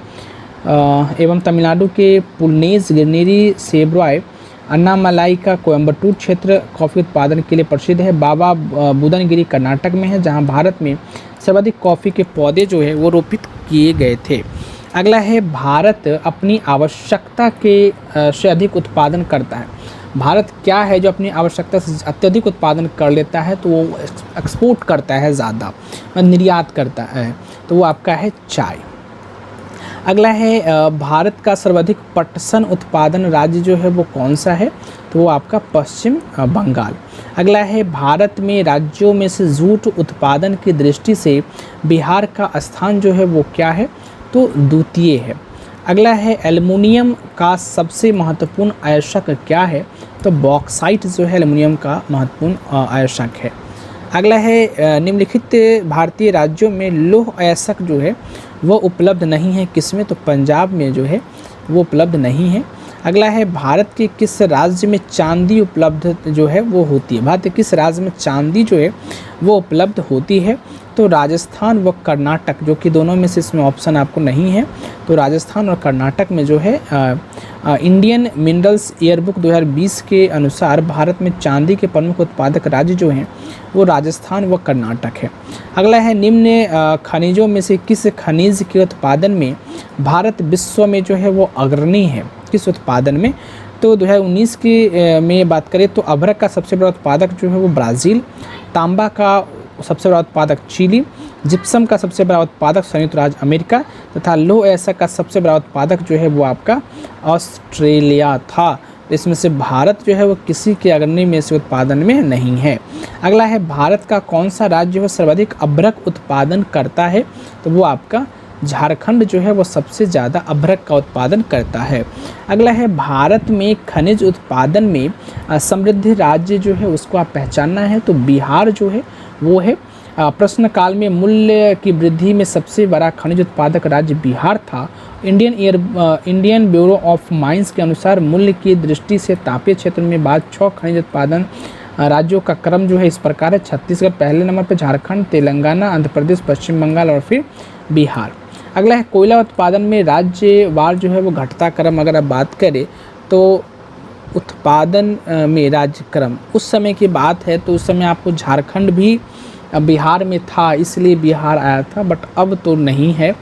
एवं तमिलनाडु के पुलनेज, गिरनेरी, सेब्रॉय, अन्नामलाई का कोयम्बटूर क्षेत्र कॉफ़ी उत्पादन के लिए प्रसिद्ध है। बाबा बुदनगिरी कर्नाटक में है, जहां भारत में सर्वाधिक कॉफ़ी के पौधे जो है वो रोपित किए गए थे। अगला है भारत अपनी आवश्यकता के से अधिक उत्पादन करता है। भारत क्या है जो अपनी आवश्यकता से अत्यधिक उत्पादन कर लेता है? तो वो एक्सपोर्ट करता है ज़्यादा, निर्यात करता है, तो वो आपका है चाय। अगला है भारत का सर्वाधिक पटसन उत्पादन राज्य जो है वो कौन सा है? तो वो आपका पश्चिम बंगाल। अगला है भारत में राज्यों में से जूट उत्पादन की दृष्टि से बिहार का स्थान जो है वो क्या है? तो द्वितीय है। अगला है एल्युमिनियम का सबसे महत्वपूर्ण अयस्क क्या है? तो बॉक्साइट जो है एल्युमिनियम का महत्वपूर्ण अयस्क है। अगला है निम्नलिखित भारतीय राज्यों में लौह अयस्क जो है वो उपलब्ध नहीं है, किसमें? तो पंजाब में जो है वो उपलब्ध नहीं है। अगला है भारत के किस राज्य में चांदी उपलब्ध जो है वो होती है? भारत के किस राज्य में चांदी जो है वो उपलब्ध होती है? तो राजस्थान व कर्नाटक, जो कि दोनों में से इसमें ऑप्शन आपको नहीं है, तो राजस्थान और कर्नाटक में जो है इंडियन मिनरल्स ईयरबुक 2020 के अनुसार भारत में चांदी के प्रमुख उत्पादक राज्य जो हैं वो राजस्थान व कर्नाटक है। अगला है निम्न खनिजों में से किस खनिज के उत्पादन में भारत विश्व में जो है वो अग्रणी है? किस उत्पादन में? तो 2019 की में बात करें तो अभ्रक का सबसे बड़ा उत्पादक जो है वो ब्राज़ील, तांबा का सबसे बड़ा उत्पादक चिली, जिप्सम का सबसे बड़ा उत्पादक संयुक्त राज्य अमेरिका तथा लौह अयस्क का सबसे बड़ा उत्पादक जो है वो आपका ऑस्ट्रेलिया था। इसमें से भारत जो है वो किसी के अग्रणी में से उत्पादन में नहीं है। अगला है भारत का कौन सा राज्य वो सर्वाधिक अभ्रक उत्पादन करता है? तो वो आपका झारखंड जो है वो सबसे ज़्यादा अभ्रक का उत्पादन करता है। अगला है भारत में खनिज उत्पादन में समृद्ध राज्य जो है उसको आप पहचानना है, तो बिहार जो है वो है। प्रश्न काल में मूल्य की वृद्धि में सबसे बड़ा खनिज उत्पादक राज्य बिहार था। इंडियन ब्यूरो ऑफ माइंस के अनुसार मूल्य की दृष्टि से तापीय क्षेत्र में बाद 6 खनिज उत्पादन राज्यों का क्रम जो है इस प्रकार है। छत्तीसगढ़ पहले नंबर पर, झारखंड, तेलंगाना, आंध्र प्रदेश, पश्चिम बंगाल और फिर बिहार। अगला है कोयला उत्पादन में राज्यवार जो है वो घटता क्रम। अगर आप बात करें तो उत्पादन में राज्य क्रम उस समय की बात है, तो उस समय आपको झारखंड भी बिहार में था, इसलिए बिहार आया था, बट अब तो नहीं है।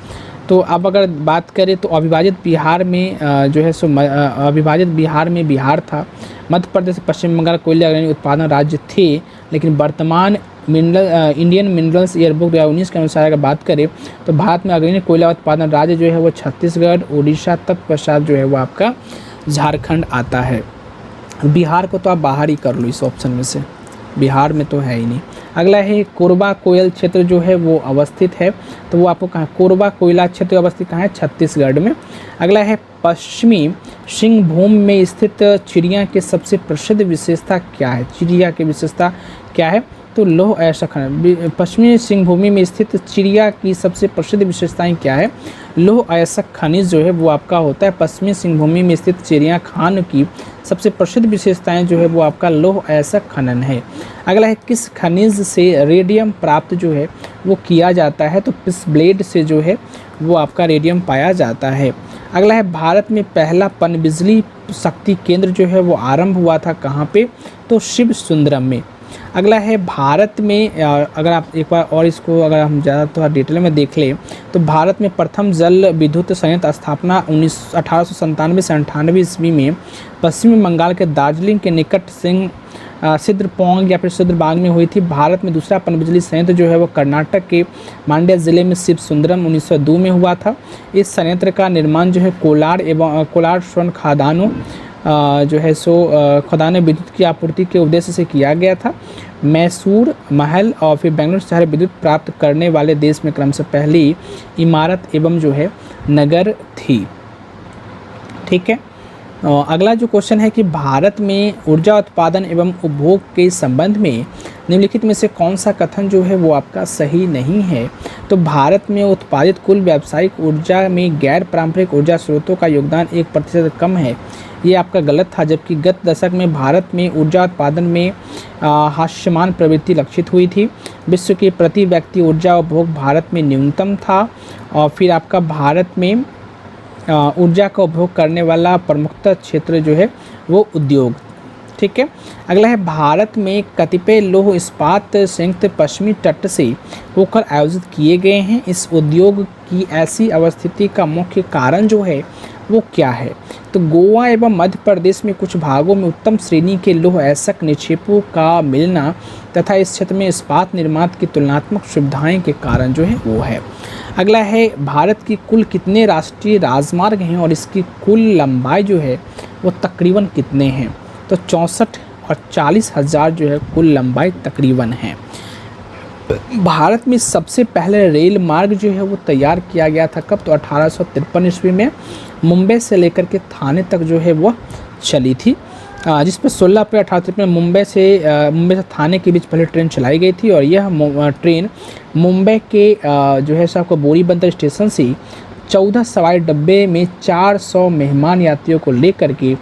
तो अब अगर बात करें तो अविभाजित बिहार में जो है सो अविभाजित बिहार में बिहार था। मध्य प्रदेश, पश्चिम बंगाल कोयला अग्रणी उत्पादन राज्य थे, लेकिन वर्तमान इंडियन मिनरल्स ईयरबुक 2019 के अनुसार अगर बात करें तो भारत में अग्रणी कोयला उत्पादन राज्य जो है वो छत्तीसगढ़, उड़ीसा, तत्पश्चात जो है वो आपका झारखंड आता है। बिहार को तो आप बाहर ही कर लो इस ऑप्शन में से, बिहार में तो है ही नहीं। अगला है कोरबा कोयल क्षेत्र जो है वो अवस्थित है, तो वो आपको कहाँ, कोरबा कोयला क्षेत्र अवस्थित कहाँ है, छत्तीसगढ़ में। अगला है पश्चिमी सिंहभूम में स्थित चिड़िया की सबसे प्रसिद्ध विशेषता क्या है। चिड़िया की विशेषता क्या है, तो लौह अयस्क खनिज। पश्चिमी सिंहभूमि में स्थित चिड़िया की सबसे प्रसिद्ध विशेषताएं क्या है, लौह अयस्क खनिज जो है वो आपका होता है। पश्चिमी सिंहभूमि में स्थित चिड़िया खान की सबसे प्रसिद्ध विशेषताएं जो है वो आपका लौह अयस्क खनन है। अगला है किस खनिज से रेडियम प्राप्त जो है वो किया जाता है, तो पिस ब्लेड से जो है वो आपका रेडियम पाया जाता है। अगला है भारत में पहला पनबिजली शक्ति केंद्र जो है वो आरंभ हुआ था कहाँ पे, तो शिव सुंदरम में। अगला है भारत में अगर आप एक बार और इसको अगर हम ज़्यादा थोड़ा डिटेल में देख लें तो भारत में प्रथम जल विद्युत संयंत्र स्थापना 1897 से 98 ईस्वी में पश्चिमी बंगाल के दार्जिलिंग के निकट सिद्रपोंग या फिर सिद्रबाग में हुई थी। भारत में दूसरा पनबिजली संयंत्र जो है वो कर्नाटक के मांड्या जिले में शिव सुंदरम 1902 में हुआ था। इस संयंत्र का निर्माण जो है कोलार स्वर्ण खदानों जो है सो खदान विद्युत की आपूर्ति के उद्देश्य से किया गया था। मैसूर महल और फिर बेंगलुरु शहर विद्युत प्राप्त करने वाले देश में क्रम से पहली इमारत एवं जो है नगर थी। ठीक है, अगला जो क्वेश्चन है कि भारत में ऊर्जा उत्पादन एवं उपभोग के संबंध में निम्नलिखित में से कौन सा कथन जो है वो आपका सही नहीं है। तो भारत में उत्पादित कुल व्यावसायिक ऊर्जा में गैर पारंपरिक ऊर्जा स्रोतों का योगदान 1% कम है, ये आपका गलत था। जबकि गत दशक में भारत में ऊर्जा उत्पादन में हास्यमान प्रवृत्ति लक्षित हुई थी। विश्व की प्रति व्यक्ति ऊर्जा उपभोग भारत में न्यूनतम था। और फिर आपका भारत में ऊर्जा का उपभोग करने वाला प्रमुखतः क्षेत्र जो है वो उद्योग। ठीक है, अगला है भारत में कतिपय लौह इस्पात संयंत्र पश्चिमी तट से होकर आयोजित किए गए हैं। इस उद्योग की ऐसी अवस्थिति का मुख्य कारण जो है वो क्या है, तो गोवा एवं मध्य प्रदेश में कुछ भागों में उत्तम श्रेणी के लौह अयस्क निक्षेपों का मिलना तथा इस क्षेत्र में इस्पात निर्माण की तुलनात्मक सुविधाएं के कारण जो है वो है। अगला है भारत की कुल कितने राष्ट्रीय राजमार्ग हैं और इसकी कुल लंबाई जो है वो तकरीबन कितने हैं, तो 64 और 40,000 जो है कुल लंबाई तकरीबन है। भारत में सबसे पहले रेल मार्ग जो है वो तैयार किया गया था कब, तो 1853 ईस्वी में मुंबई से लेकर के थाने तक जो है वो चली थी, जिस पर 16 अप्रैल 1853 में मुंबई से थाने के बीच पहले ट्रेन चलाई गई थी। और यह ट्रेन मुंबई के जो है आपको बोरी बंदर स्टेशन से 14 सवारी डब्बे में 400 मेहमान यात्रियों को लेकर के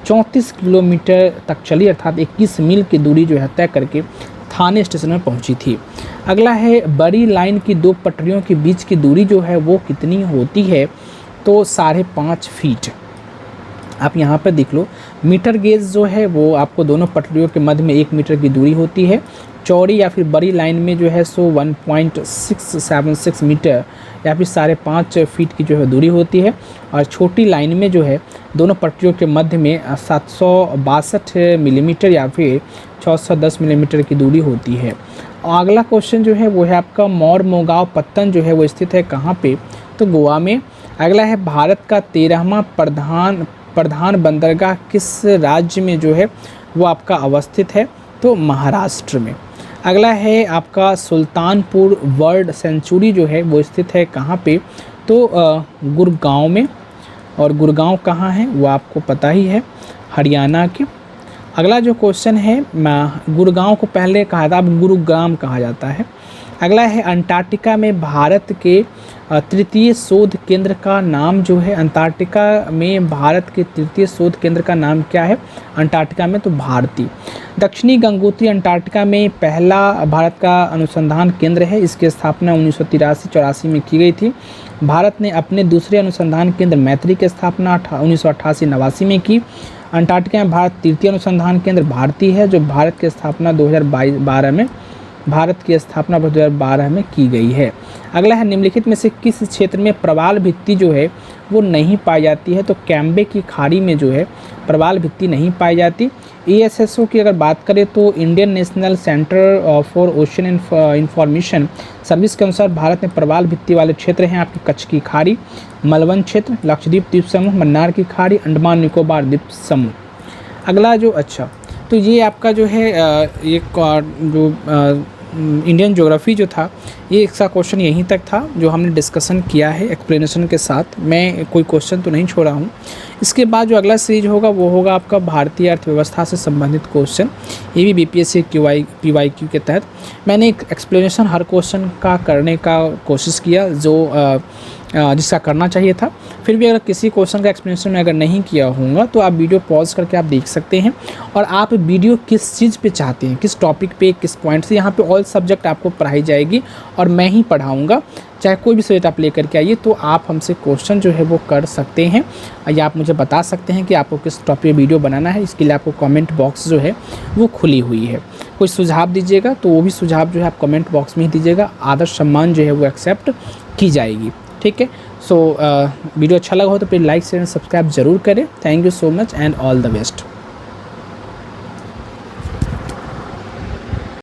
34 किलोमीटर तक चली, अर्थात 21 मील की दूरी जो है तय करके थाने स्टेशन में पहुंची थी। अगला है बड़ी लाइन की दो पटरियों के बीच की दूरी जो है वो कितनी होती है, तो 5.5 फीट। आप यहाँ पर देख लो, मीटर गेज जो है वो आपको दोनों पटरियों के मध्य में 1 मीटर की दूरी होती है। चौड़ी या फिर बड़ी लाइन में जो है सो 1.676 मीटर या फिर 5.5 फीट की जो है दूरी होती है। और छोटी लाइन में जो है दोनों पटरियों के मध्य में 762 मिलीमीटर या फिर 610 मिलीमीटर की दूरी होती है। और अगला क्वेश्चन जो है वो है आपका मोरमुगांव पत्तन जो है वो स्थित है कहाँ पे, तो गोवा में। अगला है भारत का 13वां प्रधान बंदरगाह किस राज्य में जो है वो आपका अवस्थित है, तो महाराष्ट्र में। अगला है आपका सुल्तानपुर बर्ड सेंचुरी जो है वो स्थित है कहाँ पे, तो गुड़गांव में। और गुड़गांव कहाँ है वो आपको पता ही है, हरियाणा के। अगला जो क्वेश्चन है, गुड़गांव को पहले कहा था, अब गुरुग्राम कहा जाता है। अगला है अंटार्कटिका में भारत के तृतीय शोध केंद्र का नाम जो है, अंटार्कटिका में भारत के तृतीय शोध केंद्र का नाम क्या है अंटार्कटिका में, तो भारती। दक्षिणी गंगोत्री अंटार्कटिका में पहला भारत का अनुसंधान केंद्र है, इसकी स्थापना 1983-84 में की गई थी। भारत ने अपने दूसरे अनुसंधान केंद्र मैत्री की स्थापना 1988-89 में की। अंटार्कटिका में भारत तृतीय अनुसंधान केंद्र भारती है, जो भारत की स्थापना 2012 में की गई है। अगला है निम्नलिखित में से किस क्षेत्र में प्रवाल भित्ति जो है वो नहीं पाई जाती है, तो कैम्बे की खाड़ी में जो है प्रवाल भित्ति नहीं पाई जाती। ESSO की अगर बात करें तो Indian national centre for ocean information service के अनुसार भारत में प्रवाल भित्ति वाले क्षेत्र हैं आपकी कच्छ की खाड़ी, मलवन क्षेत्र, लक्षद्वीप द्वीप समूह, मन्नार की खाड़ी, अंडमान निकोबार द्वीप समूह। अगला जो तो ये आपका जो है इंडियन ज्योग्राफी जो था ये इसका क्वेश्चन यहीं तक था जो हमने डिस्कशन किया है एक्सप्लेनेशन के साथ। मैं कोई क्वेश्चन तो नहीं छोड़ा हूँ। इसके बाद जो अगला सीरीज होगा वो होगा आपका भारतीय अर्थव्यवस्था से संबंधित क्वेश्चन। ये भी BPSC PYQ के तहत मैंने एक एक्सप्लेनेशन हर क्वेश्चन का करने का कोशिश किया जो जिसका करना चाहिए था। फिर भी अगर किसी क्वेश्चन का एक्सप्लेनेशन मैं अगर नहीं किया होगा तो आप वीडियो पॉज करके आप देख सकते हैं। और आप वीडियो किस चीज़ पे चाहते हैं, किस टॉपिक पे, किस पॉइंट से, यहाँ पे ऑल सब्जेक्ट आपको पढ़ाई जाएगी और मैं ही पढ़ाऊँगा। चाहे कोई भी सब्जेक्ट आप लेकर के आइए तो आप हमसे क्वेश्चन जो है वो कर सकते हैं या आप मुझे बता सकते हैं कि आपको किस टॉपिक पे वीडियो बनाना है। इसके लिए आपको कमेंट बॉक्स जो है वो खुली हुई है। कोई सुझाव दीजिएगा तो वो भी सुझाव जो है आप कमेंट बॉक्स में ही दीजिएगा। आदर सम्मान जो है वो एक्सेप्ट की जाएगी। ठीक है। सो वीडियो अच्छा लगा हो तो फिर लाइक शेयर सब्सक्राइब जरूर करें। Thank you so much and all the best.